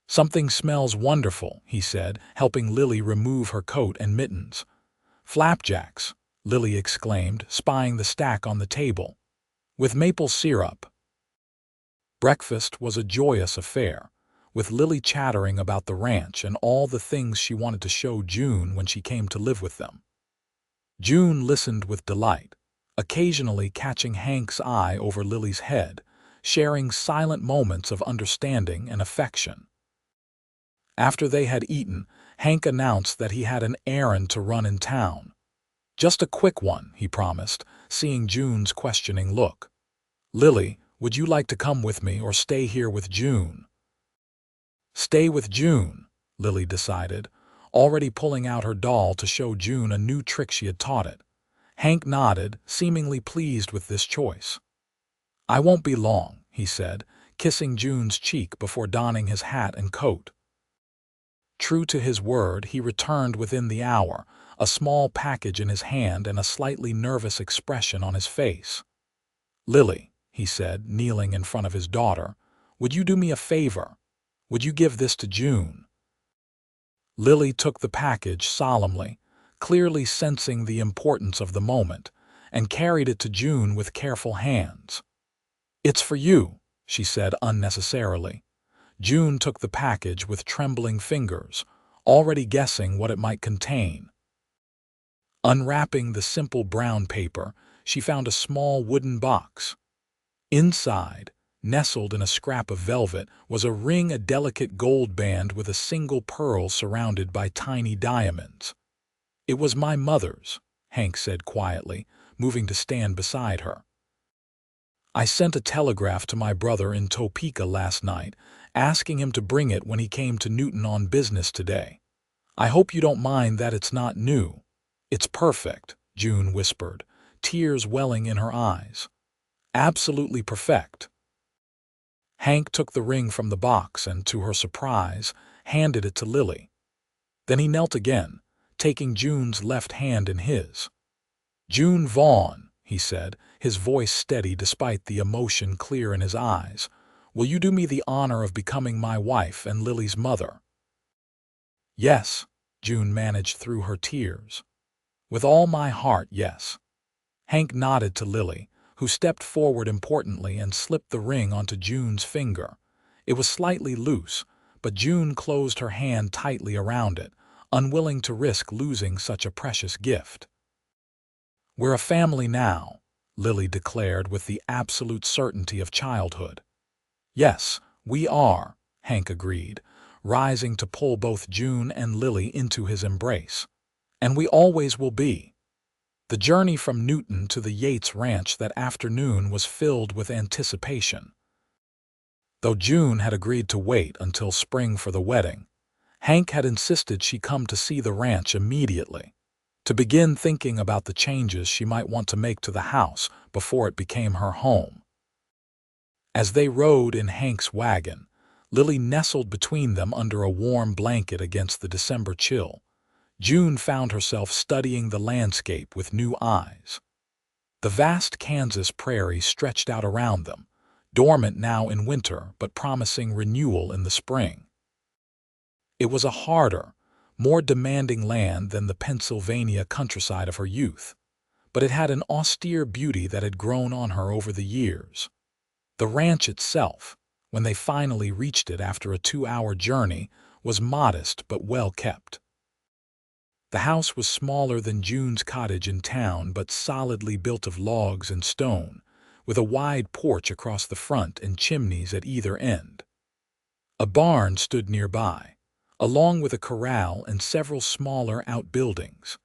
"Something smells wonderful," he said, helping Lily remove her coat and mittens. "Flapjacks," Lily exclaimed, spying the stack on the table. "With maple syrup." Breakfast was a joyous affair, with Lily chattering about the ranch and all the things she wanted to show June when she came to live with them. June listened with delight, occasionally catching Hank's eye over Lily's head, sharing silent moments of understanding and affection. After they had eaten, Hank announced that he had an errand to run in town. "Just a quick one," he promised, seeing June's questioning look. "Lily, would you like to come with me or stay here with June?" "Stay with June," Lily decided, already pulling out her doll to show June a new trick she had taught it. Hank nodded, seemingly pleased with this choice. "I won't be long," he said, kissing June's cheek before donning his hat and coat. True to his word, he returned within the hour, a small package in his hand and a slightly nervous expression on his face. "Lily," he said, kneeling in front of his daughter, "would you do me a favor? Would you give this to June?" Lily took the package solemnly, clearly sensing the importance of the moment, and carried it to June with careful hands. "It's for you," she said unnecessarily. June took the package with trembling fingers, already guessing what it might contain. Unwrapping the simple brown paper, she found a small wooden box. Inside, nestled in a scrap of velvet, was a ring, a delicate gold band with a single pearl surrounded by tiny diamonds. "It was my mother's," Hank said quietly, moving to stand beside her. "I sent a telegraph to my brother in Topeka last night, asking him to bring it when he came to Newton on business today. I hope you don't mind that it's not new." "It's perfect," June whispered, tears welling in her eyes. "Absolutely perfect." Hank took the ring from the box and, to her surprise, handed it to Lily. Then he knelt again, taking June's left hand in his. "June Vaughn," he said, his voice steady despite the emotion clear in his eyes, "will you do me the honor of becoming my wife and Lily's mother?" "Yes," June managed through her tears. "With all my heart, yes." Hank nodded to Lily, who stepped forward importantly and slipped the ring onto June's finger. It was slightly loose, but June closed her hand tightly around it, unwilling to risk losing such a precious gift. "We're a family now," Lily declared with the absolute certainty of childhood. "Yes, we are," Hank agreed, rising to pull both June and Lily into his embrace. "And we always will be." The journey from Newton to the Yates ranch that afternoon was filled with anticipation. Though June had agreed to wait until spring for the wedding, Hank had insisted she come to see the ranch immediately, to begin thinking about the changes she might want to make to the house before it became her home. As they rode in Hank's wagon, Lily nestled between them under a warm blanket against the December chill. June found herself studying the landscape with new eyes. The vast Kansas prairie stretched out around them, dormant now in winter but promising renewal in the spring. It was a harder, more demanding land than the Pennsylvania countryside of her youth, but it had an austere beauty that had grown on her over the years. The ranch itself, when they finally reached it after a 2-hour journey, was modest but well kept. The house was smaller than June's cottage in town but solidly built of logs and stone, with a wide porch across the front and chimneys at either end. A barn stood nearby, along with a corral and several smaller outbuildings.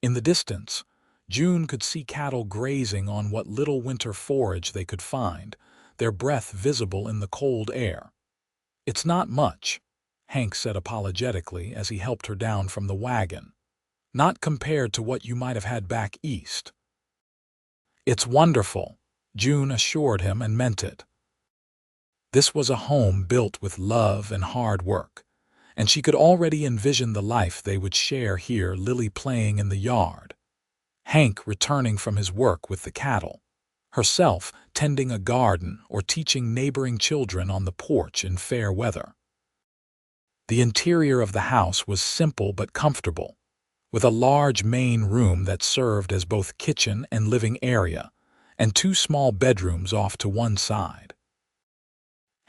In the distance, June could see cattle grazing on what little winter forage they could find, their breath visible in the cold air. "It's not much," Hank said apologetically as he helped her down from the wagon. "Not compared to what you might have had back east." "It's wonderful," June assured him and meant it. This was a home built with love and hard work, and she could already envision the life they would share here, Lily playing in the yard, Hank returning from his work with the cattle, herself tending a garden or teaching neighboring children on the porch in fair weather. The interior of the house was simple but comfortable, with a large main room that served as both kitchen and living area, and 2 small bedrooms off to one side.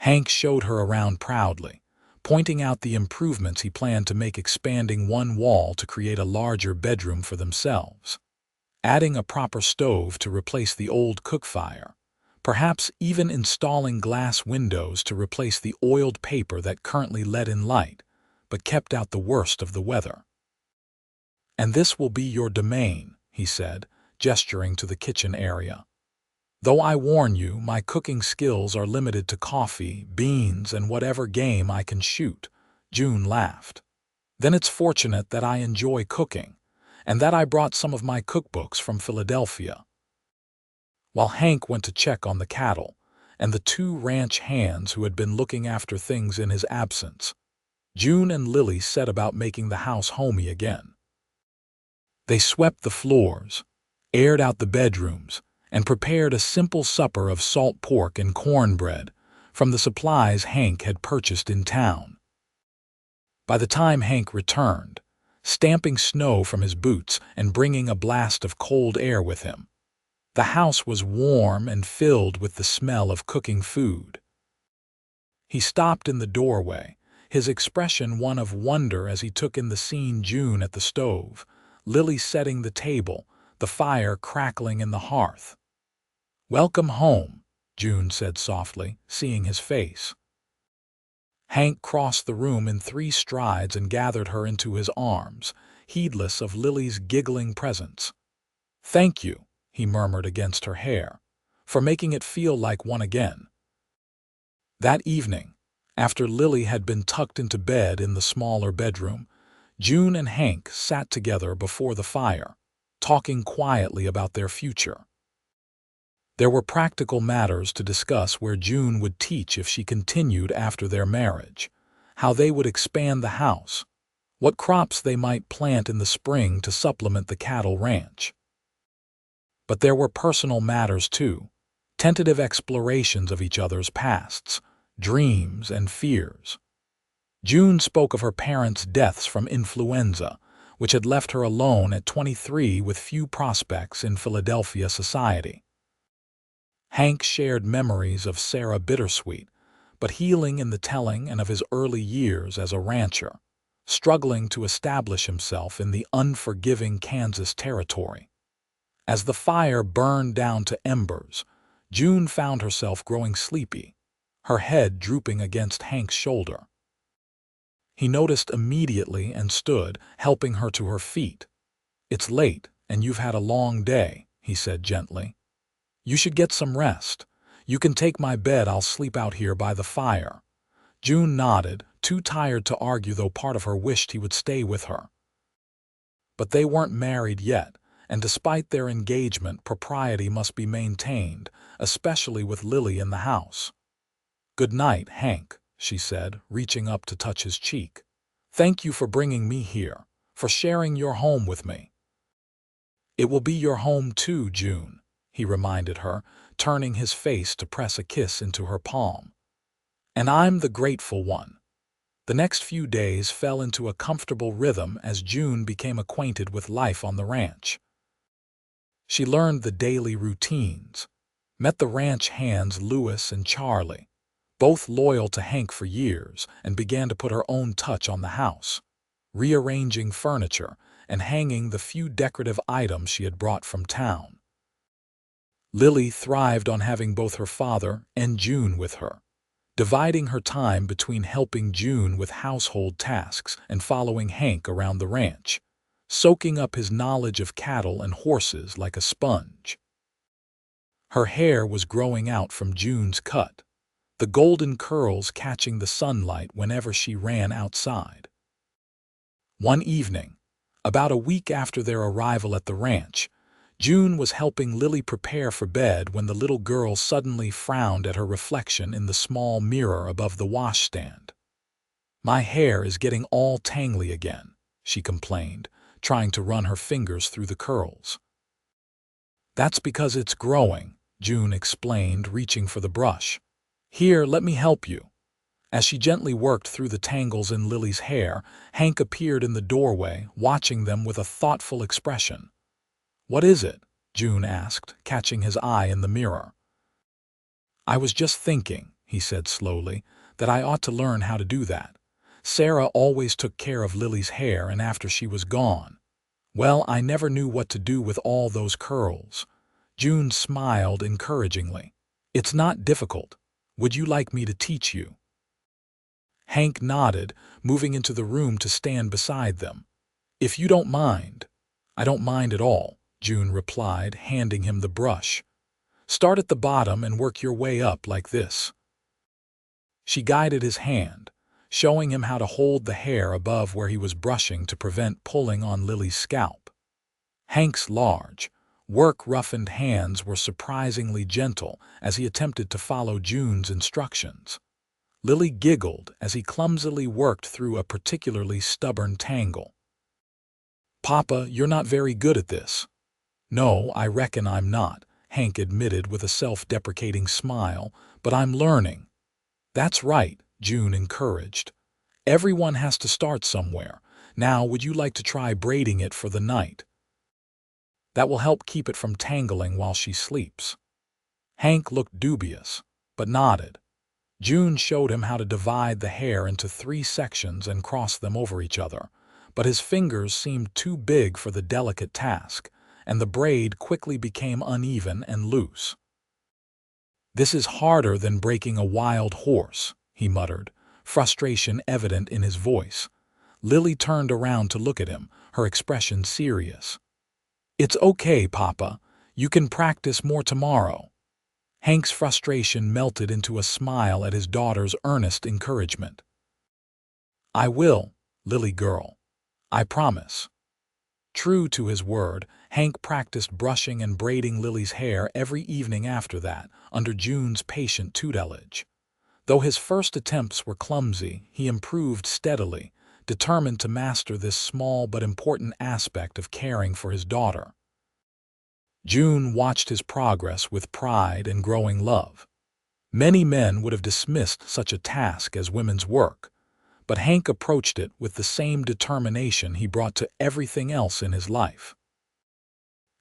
Hank showed her around proudly, pointing out the improvements he planned to make, expanding one wall to create a larger bedroom for themselves, adding a proper stove to replace the old cookfire, perhaps even installing glass windows to replace the oiled paper that currently let in light, but kept out the worst of the weather. "And this will be your domain," he said, gesturing to the kitchen area. "Though I warn you, my cooking skills are limited to coffee, beans, and whatever game I can shoot," June laughed. "Then it's fortunate that I enjoy cooking, and that I brought some of my cookbooks from Philadelphia." While Hank went to check on the cattle and the 2 ranch hands who had been looking after things in his absence, June and Lily set about making the house homey again. They swept the floors, aired out the bedrooms, and prepared a simple supper of salt pork and cornbread from the supplies Hank had purchased in town. By the time Hank returned, stamping snow from his boots and bringing a blast of cold air with him, the house was warm and filled with the smell of cooking food. He stopped in the doorway, his expression one of wonder as he took in the scene: June at the stove, Lily setting the table, the fire crackling in the hearth. "Welcome home," June said softly, seeing his face. Hank crossed the room in 3 strides and gathered her into his arms, heedless of Lily's giggling presence. "Thank you," he murmured against her hair, "for making it feel like one again." That evening, after Lily had been tucked into bed in the smaller bedroom, June and Hank sat together before the fire, talking quietly about their future. There were practical matters to discuss: where June would teach if she continued after their marriage, how they would expand the house, what crops they might plant in the spring to supplement the cattle ranch. But there were personal matters too, tentative explorations of each other's pasts, dreams, and fears. June spoke of her parents' deaths from influenza, which had left her alone at 23 with few prospects in Philadelphia society. Hank shared memories of Sarah, bittersweet, but healing in the telling, and of his early years as a rancher, struggling to establish himself in the unforgiving Kansas territory. As the fire burned down to embers, June found herself growing sleepy, her head drooping against Hank's shoulder. He noticed immediately and stood, helping her to her feet. "It's late, and you've had a long day," he said gently. "You should get some rest. You can take my bed. I'll sleep out here by the fire." June nodded, too tired to argue, though part of her wished he would stay with her. But they weren't married yet, and despite their engagement, propriety must be maintained, especially with Lily in the house. "Good night, Hank," she said, reaching up to touch his cheek. "Thank you for bringing me here, for sharing your home with me." "It will be your home too, June," he reminded her, turning his face to press a kiss into her palm. "And I'm the grateful one." The next few days fell into a comfortable rhythm as June became acquainted with life on the ranch. She learned the daily routines, met the ranch hands Louis and Charlie, both loyal to Hank for years, and began to put her own touch on the house, rearranging furniture and hanging the few decorative items she had brought from town. Lily thrived on having both her father and June with her, dividing her time between helping June with household tasks and following Hank around the ranch, soaking up his knowledge of cattle and horses like a sponge. Her hair was growing out from June's cut, the golden curls catching the sunlight whenever she ran outside. One evening, about a week after their arrival at the ranch, June was helping Lily prepare for bed when the little girl suddenly frowned at her reflection in the small mirror above the washstand. "My hair is getting all tangly again," she complained, trying to run her fingers through the curls. "That's because it's growing," June explained, reaching for the brush. "Here, let me help you." As she gently worked through the tangles in Lily's hair, Hank appeared in the doorway, watching them with a thoughtful expression. "What is it?" June asked, catching his eye in the mirror. "I was just thinking," he said slowly, "that I ought to learn how to do that. Sarah always took care of Lily's hair, and after she was gone, well, I never knew what to do with all those curls." June smiled encouragingly. "It's not difficult. Would you like me to teach you?" Hank nodded, moving into the room to stand beside them. "If you don't mind." "I don't mind at all," June replied, handing him the brush. "Start at the bottom and work your way up like this." She guided his hand, showing him how to hold the hair above where he was brushing to prevent pulling on Lily's scalp. Hank's large, work-roughened hands were surprisingly gentle as he attempted to follow June's instructions. Lily giggled as he clumsily worked through a particularly stubborn tangle. "Papa, you're not very good at this." "No, I reckon I'm not," Hank admitted with a self-deprecating smile, "but I'm learning." "That's right," June encouraged. "Everyone has to start somewhere. Now, would you like to try braiding it for the night? That will help keep it from tangling while she sleeps." Hank looked dubious, but nodded. June showed him how to divide the hair into 3 sections and cross them over each other, but his fingers seemed too big for the delicate task, and the braid quickly became uneven and loose. "This is harder than breaking a wild horse," he muttered, frustration evident in his voice. Lily turned around to look at him, her expression serious. "It's okay, Papa. You can practice more tomorrow." Hank's frustration melted into a smile at his daughter's earnest encouragement. "I will, Lily girl. I promise." True to his word, Hank practiced brushing and braiding Lily's hair every evening after that, under June's patient tutelage. Though his first attempts were clumsy, he improved steadily, determined to master this small but important aspect of caring for his daughter. June watched his progress with pride and growing love. Many men would have dismissed such a task as women's work, but Hank approached it with the same determination he brought to everything else in his life.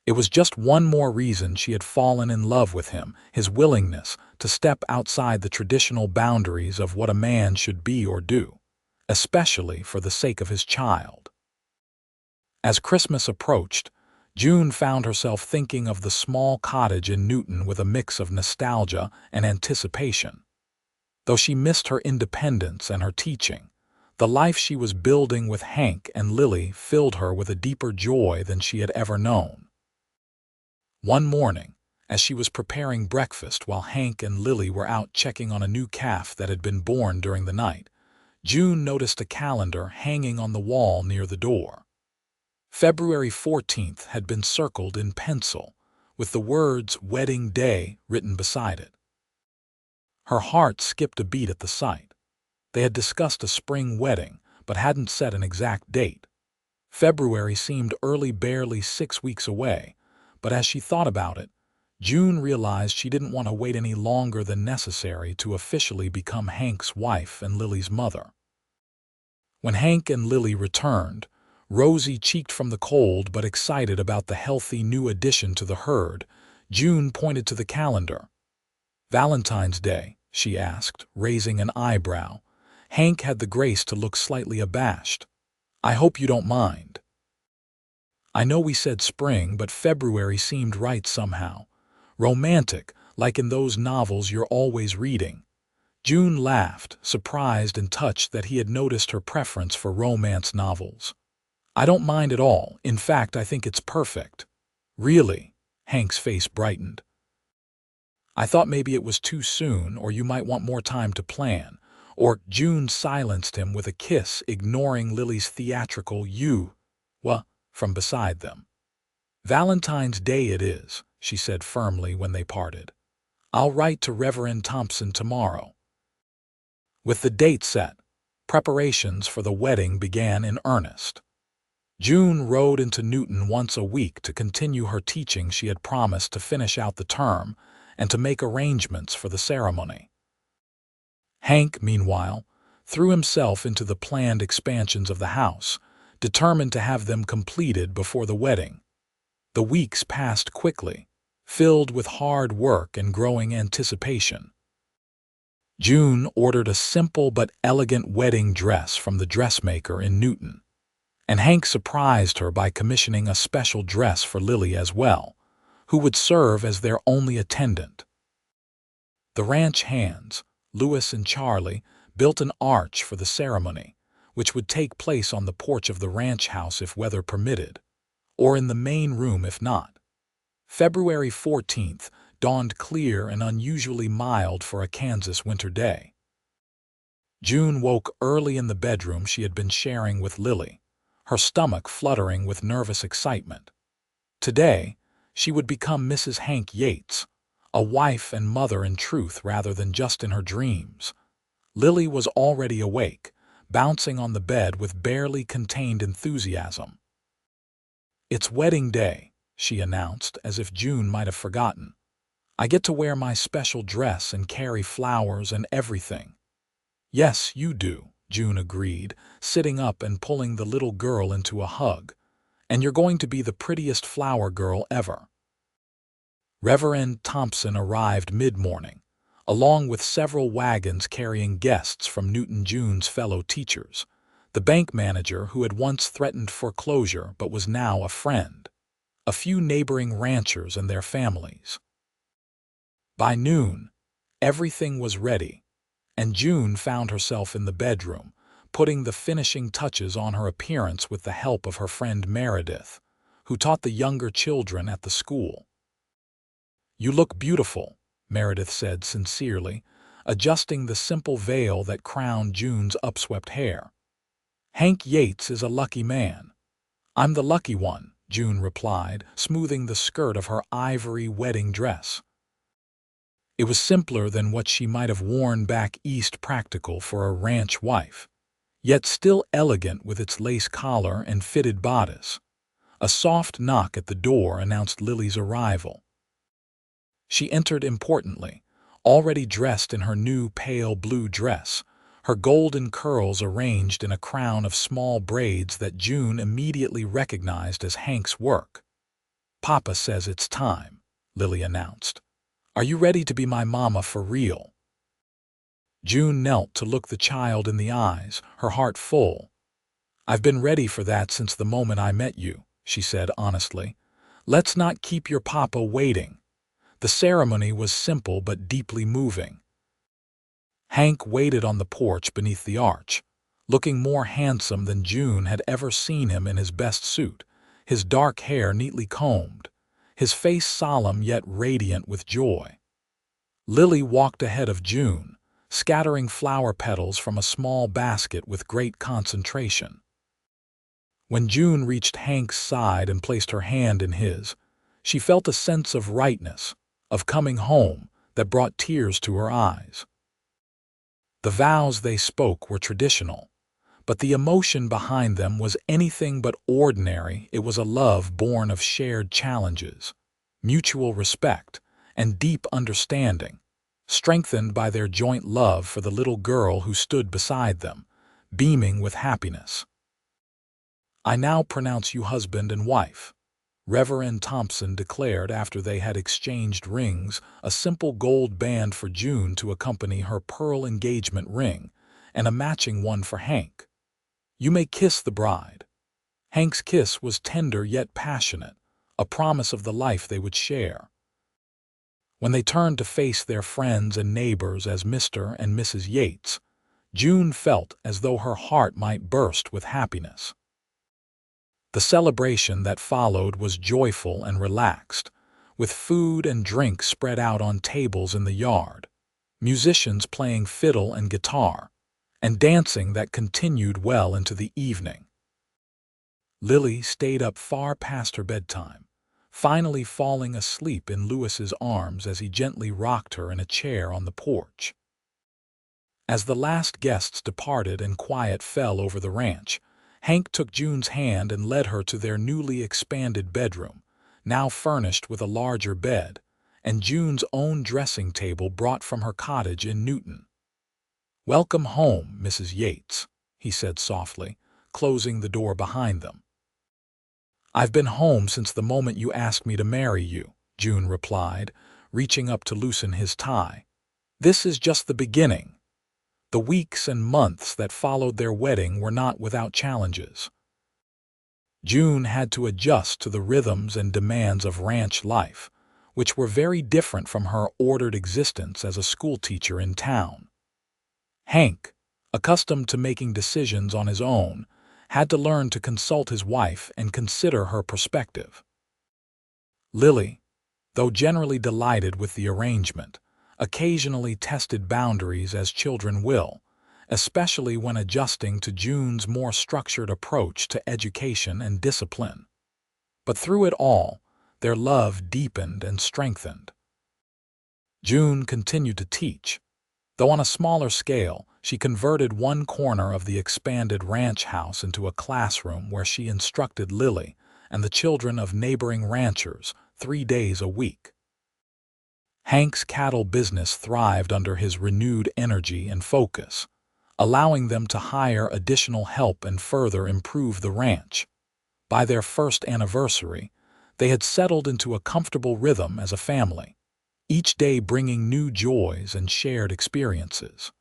It was just one more reason she had fallen in love with him, his willingness to step outside the traditional boundaries of what a man should be or do, especially for the sake of his child. As Christmas approached, June found herself thinking of the small cottage in Newton with a mix of nostalgia and anticipation. Though she missed her independence and her teaching, the life she was building with Hank and Lily filled her with a deeper joy than she had ever known. One morning, as she was preparing breakfast while Hank and Lily were out checking on a new calf that had been born during the night, June noticed a calendar hanging on the wall near the door. February 14th had been circled in pencil, with the words "Wedding Day" written beside it. Her heart skipped a beat at the sight. They had discussed a spring wedding, but hadn't set an exact date. February seemed barely 6 weeks away, but as she thought about it, June realized she didn't want to wait any longer than necessary to officially become Hank's wife and Lily's mother. When Hank and Lily returned, rosy-cheeked from the cold but excited about the healthy new addition to the herd, June pointed to the calendar. "Valentine's Day?" she asked, raising an eyebrow. Hank had the grace to look slightly abashed. "I hope you don't mind." "I know we said spring, but February seemed right somehow. Romantic, like in those novels you're always reading." June laughed, surprised and touched that he had noticed her preference for romance novels. "I don't mind at all. In fact, I think it's perfect." "Really?" Hank's face brightened. "I thought maybe it was too soon, or you might want more time to plan." Or June silenced him with a kiss, ignoring Lily's theatrical "you" from beside them. "Valentine's Day it is," she said firmly when they parted. "I'll write to Reverend Thompson tomorrow." With the date set, preparations for the wedding began in earnest. June rode into Newton once a week to continue her teaching she had promised to finish out the term and to make arrangements for the ceremony. Hank, meanwhile, threw himself into the planned expansions of the house, determined to have them completed before the wedding. The weeks passed quickly, filled with hard work and growing anticipation. June ordered a simple but elegant wedding dress from the dressmaker in Newton, and Hank surprised her by commissioning a special dress for Lily as well, who would serve as their only attendant. The ranch hands, Louis and Charlie, built an arch for the ceremony, which would take place on the porch of the ranch house if weather permitted, or in the main room if not. February 14th dawned clear and unusually mild for a Kansas winter day. June woke early in the bedroom she had been sharing with Lily, her stomach fluttering with nervous excitement. Today, she would become Mrs. Hank Yates, a wife and mother in truth rather than just in her dreams. Lily was already awake, bouncing on the bed with barely contained enthusiasm. "It's wedding day," she announced, as if June might have forgotten. "I get to wear my special dress and carry flowers and everything." "Yes, you do," June agreed, sitting up and pulling the little girl into a hug. "And you're going to be the prettiest flower girl ever." Reverend Thompson arrived mid-morning, along with several wagons carrying guests from Newton June's fellow teachers, the bank manager who had once threatened foreclosure but was now a friend, a few neighboring ranchers and their families. By noon, everything was ready, and June found herself in the bedroom, putting the finishing touches on her appearance with the help of her friend Meredith, who taught the younger children at the school. "You look beautiful," Meredith said sincerely, adjusting the simple veil that crowned June's upswept hair. "Hank Yates is a lucky man." "I'm the lucky one," June replied, smoothing the skirt of her ivory wedding dress. It was simpler than what she might have worn back east, practical for a ranch wife, yet still elegant with its lace collar and fitted bodice. A soft knock at the door announced Lily's arrival. She entered importantly, already dressed in her new pale blue dress, her golden curls arranged in a crown of small braids that June immediately recognized as Hank's work. "Papa says it's time," Lily announced. "Are you ready to be my mama for real?" June knelt to look the child in the eyes, her heart full. "I've been ready for that since the moment I met you," she said honestly. "Let's not keep your papa waiting." The ceremony was simple but deeply moving. Hank waited on the porch beneath the arch, looking more handsome than June had ever seen him in his best suit, his dark hair neatly combed, his face solemn yet radiant with joy. Lily walked ahead of June, scattering flower petals from a small basket with great concentration. When June reached Hank's side and placed her hand in his, she felt a sense of rightness, of coming home, that brought tears to her eyes. The vows they spoke were traditional, but the emotion behind them was anything but ordinary. It was a love born of shared challenges, mutual respect, and deep understanding, strengthened by their joint love for the little girl who stood beside them, beaming with happiness. "I now pronounce you husband and wife," Reverend Thompson declared after they had exchanged rings, a simple gold band for June to accompany her pearl engagement ring, and a matching one for Hank. "You may kiss the bride." Hank's kiss was tender yet passionate, a promise of the life they would share. When they turned to face their friends and neighbors as Mr. and Mrs. Yates, June felt as though her heart might burst with happiness. The celebration that followed was joyful and relaxed, with food and drink spread out on tables in the yard, musicians playing fiddle and guitar, and dancing that continued well into the evening. Lily stayed up far past her bedtime, finally falling asleep in Louis's arms as he gently rocked her in a chair on the porch. As the last guests departed and quiet fell over the ranch, Hank took June's hand and led her to their newly expanded bedroom, now furnished with a larger bed, and June's own dressing table brought from her cottage in Newton. "Welcome home, Mrs. Yates," he said softly, closing the door behind them. "I've been home since the moment you asked me to marry you," June replied, reaching up to loosen his tie. "This is just the beginning." The weeks and months that followed their wedding were not without challenges. June had to adjust to the rhythms and demands of ranch life, which were very different from her ordered existence as a schoolteacher in town. Hank, accustomed to making decisions on his own, had to learn to consult his wife and consider her perspective. Lily, though generally delighted with the arrangement, occasionally tested boundaries as children will, especially when adjusting to June's more structured approach to education and discipline. But through it all, their love deepened and strengthened. June continued to teach, though on a smaller scale. She converted one corner of the expanded ranch house into a classroom where she instructed Lily and the children of neighboring ranchers 3 days a week. Hank's cattle business thrived under his renewed energy and focus, allowing them to hire additional help and further improve the ranch. By their first anniversary, they had settled into a comfortable rhythm as a family, each day bringing new joys and shared experiences.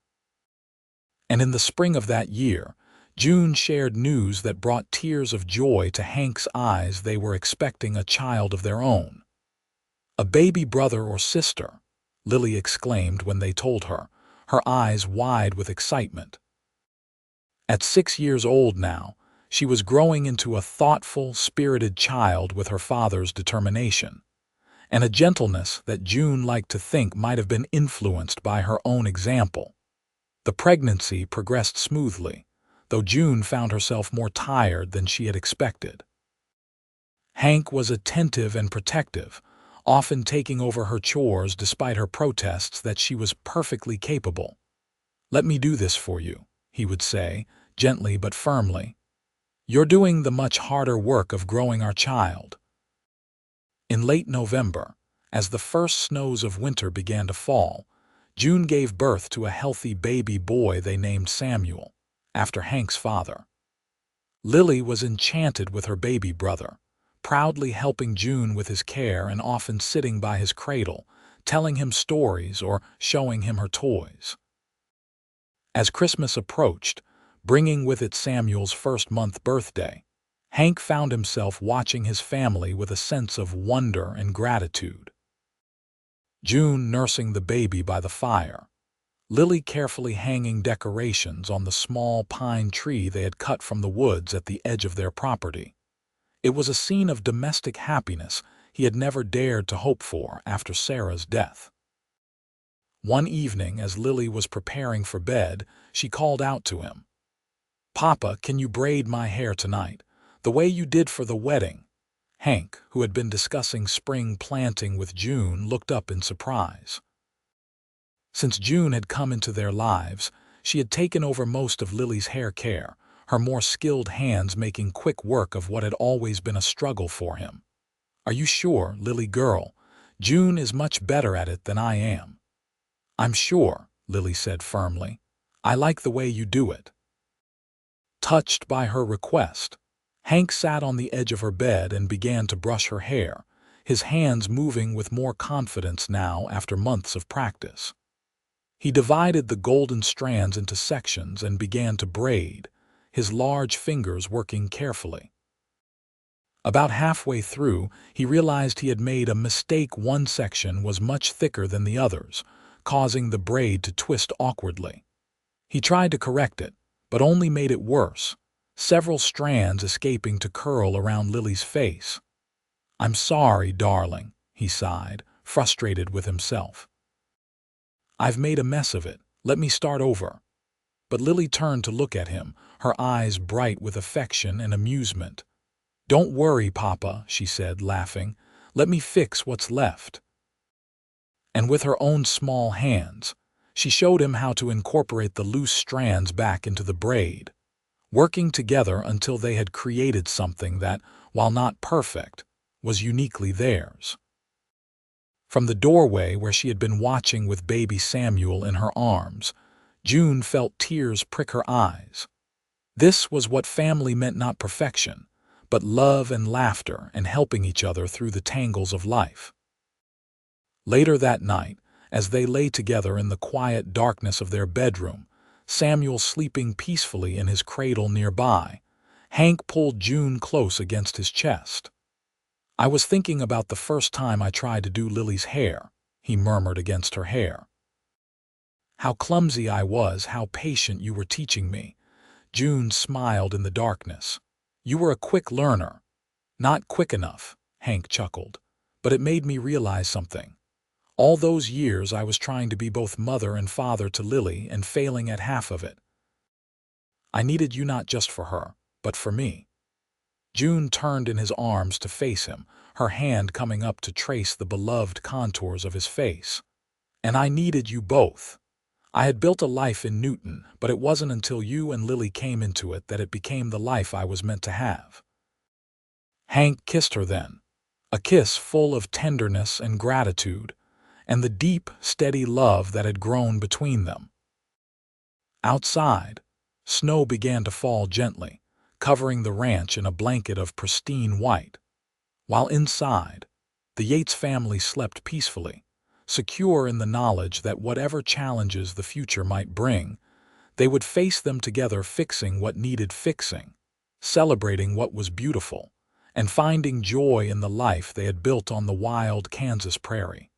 And in the spring of that year, June shared news that brought tears of joy to Hank's eyes. They were expecting a child of their own. "A baby brother or sister," Lily exclaimed when they told her, her eyes wide with excitement. At 6 years old now, she was growing into a thoughtful, spirited child with her father's determination, and a gentleness that June liked to think might have been influenced by her own example. The pregnancy progressed smoothly, though June found herself more tired than she had expected. Hank was attentive and protective, often taking over her chores despite her protests that she was perfectly capable. "Let me do this for you," he would say, gently but firmly. "You're doing the much harder work of growing our child." In late November, as the first snows of winter began to fall, June gave birth to a healthy baby boy they named Samuel, after Hank's father. Lily was enchanted with her baby brother, proudly helping June with his care and often sitting by his cradle, telling him stories or showing him her toys. As Christmas approached, bringing with it Samuel's first-month birthday, Hank found himself watching his family with a sense of wonder and gratitude. June nursing the baby by the fire, Lily carefully hanging decorations on the small pine tree they had cut from the woods at the edge of their property. It was a scene of domestic happiness he had never dared to hope for after Sarah's death. One evening, as Lily was preparing for bed, she called out to him, "Papa, can you braid my hair tonight, the way you did for the wedding?" Hank, who had been discussing spring planting with June, looked up in surprise. Since June had come into their lives, she had taken over most of Lily's hair care, her more skilled hands making quick work of what had always been a struggle for him. "Are you sure, Lily girl?" June is much better at it than I am." "I'm sure," Lily said firmly. "I like the way you do it." Touched by her request, Hank sat on the edge of her bed and began to brush her hair, his hands moving with more confidence now after months of practice. He divided the golden strands into sections and began to braid, his large fingers working carefully. About halfway through, he realized he had made a mistake. One section was much thicker than the others, causing the braid to twist awkwardly. He tried to correct it, but only made it worse, several strands escaping to curl around Lily's face. "I'm sorry, darling," he sighed, frustrated with himself. "I've made a mess of it. Let me start over." But Lily turned to look at him, her eyes bright with affection and amusement. "Don't worry, Papa," she said, laughing. "Let me fix what's left." And with her own small hands, she showed him how to incorporate the loose strands back into the braid, working together until they had created something that, while not perfect, was uniquely theirs. From the doorway where she had been watching with baby Samuel in her arms, June felt tears prick her eyes. This was what family meant, not perfection, but love and laughter and helping each other through the tangles of life. Later that night, as they lay together in the quiet darkness of their bedroom, Samuel sleeping peacefully in his cradle nearby, Hank pulled June close against his chest. "I was thinking about the first time I tried to do Lily's hair," he murmured against her hair. "How clumsy I was, how patient you were teaching me." June smiled in the darkness. "You were a quick learner." "Not quick enough," Hank chuckled, "but it made me realize something. All those years I was trying to be both mother and father to Lily and failing at half of it. I needed you not just for her, but for me." June turned in his arms to face him, her hand coming up to trace the beloved contours of his face. "And I needed you both. I had built a life in Newton, but it wasn't until you and Lily came into it that it became the life I was meant to have." Hank kissed her then, a kiss full of tenderness and gratitude, and the deep, steady love that had grown between them. Outside, snow began to fall gently, covering the ranch in a blanket of pristine white, while inside, the Yates family slept peacefully, secure in the knowledge that whatever challenges the future might bring, they would face them together, fixing what needed fixing, celebrating what was beautiful, and finding joy in the life they had built on the wild Kansas prairie.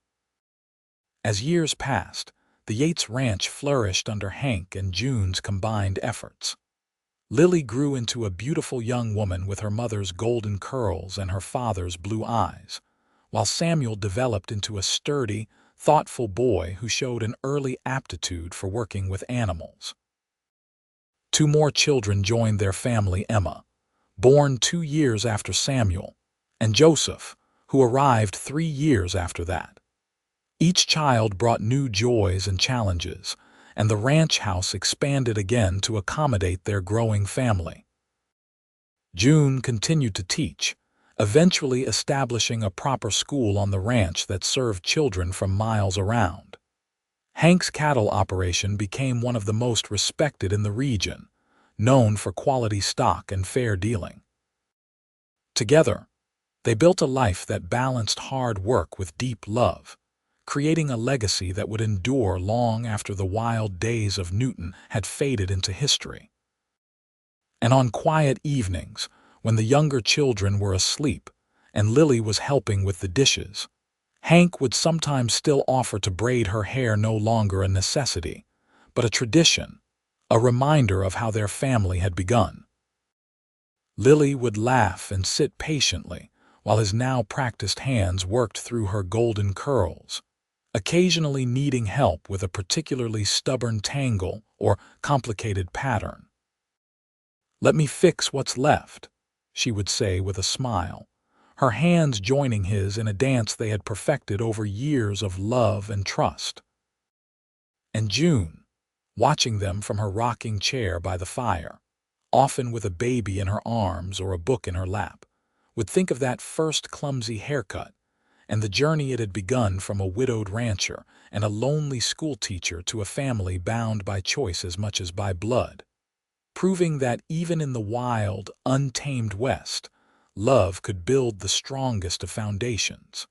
As years passed, the Yates ranch flourished under Hank and June's combined efforts. Lily grew into a beautiful young woman with her mother's golden curls and her father's blue eyes, while Samuel developed into a sturdy, thoughtful boy who showed an early aptitude for working with animals. 2 more children joined their family: Emma, born 2 years after Samuel, and Joseph, who arrived 3 years after that. Each child brought new joys and challenges, and the ranch house expanded again to accommodate their growing family. June continued to teach, eventually establishing a proper school on the ranch that served children from miles around. Hank's cattle operation became one of the most respected in the region, known for quality stock and fair dealing. Together, they built a life that balanced hard work with deep love, creating a legacy that would endure long after the wild days of Newton had faded into history. And on quiet evenings, when the younger children were asleep and Lily was helping with the dishes, Hank would sometimes still offer to braid her hair, no longer a necessity, but a tradition, a reminder of how their family had begun. Lily would laugh and sit patiently while his now practiced hands worked through her golden curls, occasionally needing help with a particularly stubborn tangle or complicated pattern. "Let me fix what's left," she would say with a smile, her hands joining his in a dance they had perfected over years of love and trust. And June, watching them from her rocking chair by the fire, often with a baby in her arms or a book in her lap, would think of that first clumsy haircut and the journey it had begun from a widowed rancher and a lonely schoolteacher to a family bound by choice as much as by blood, proving that even in the wild, untamed West, love could build the strongest of foundations.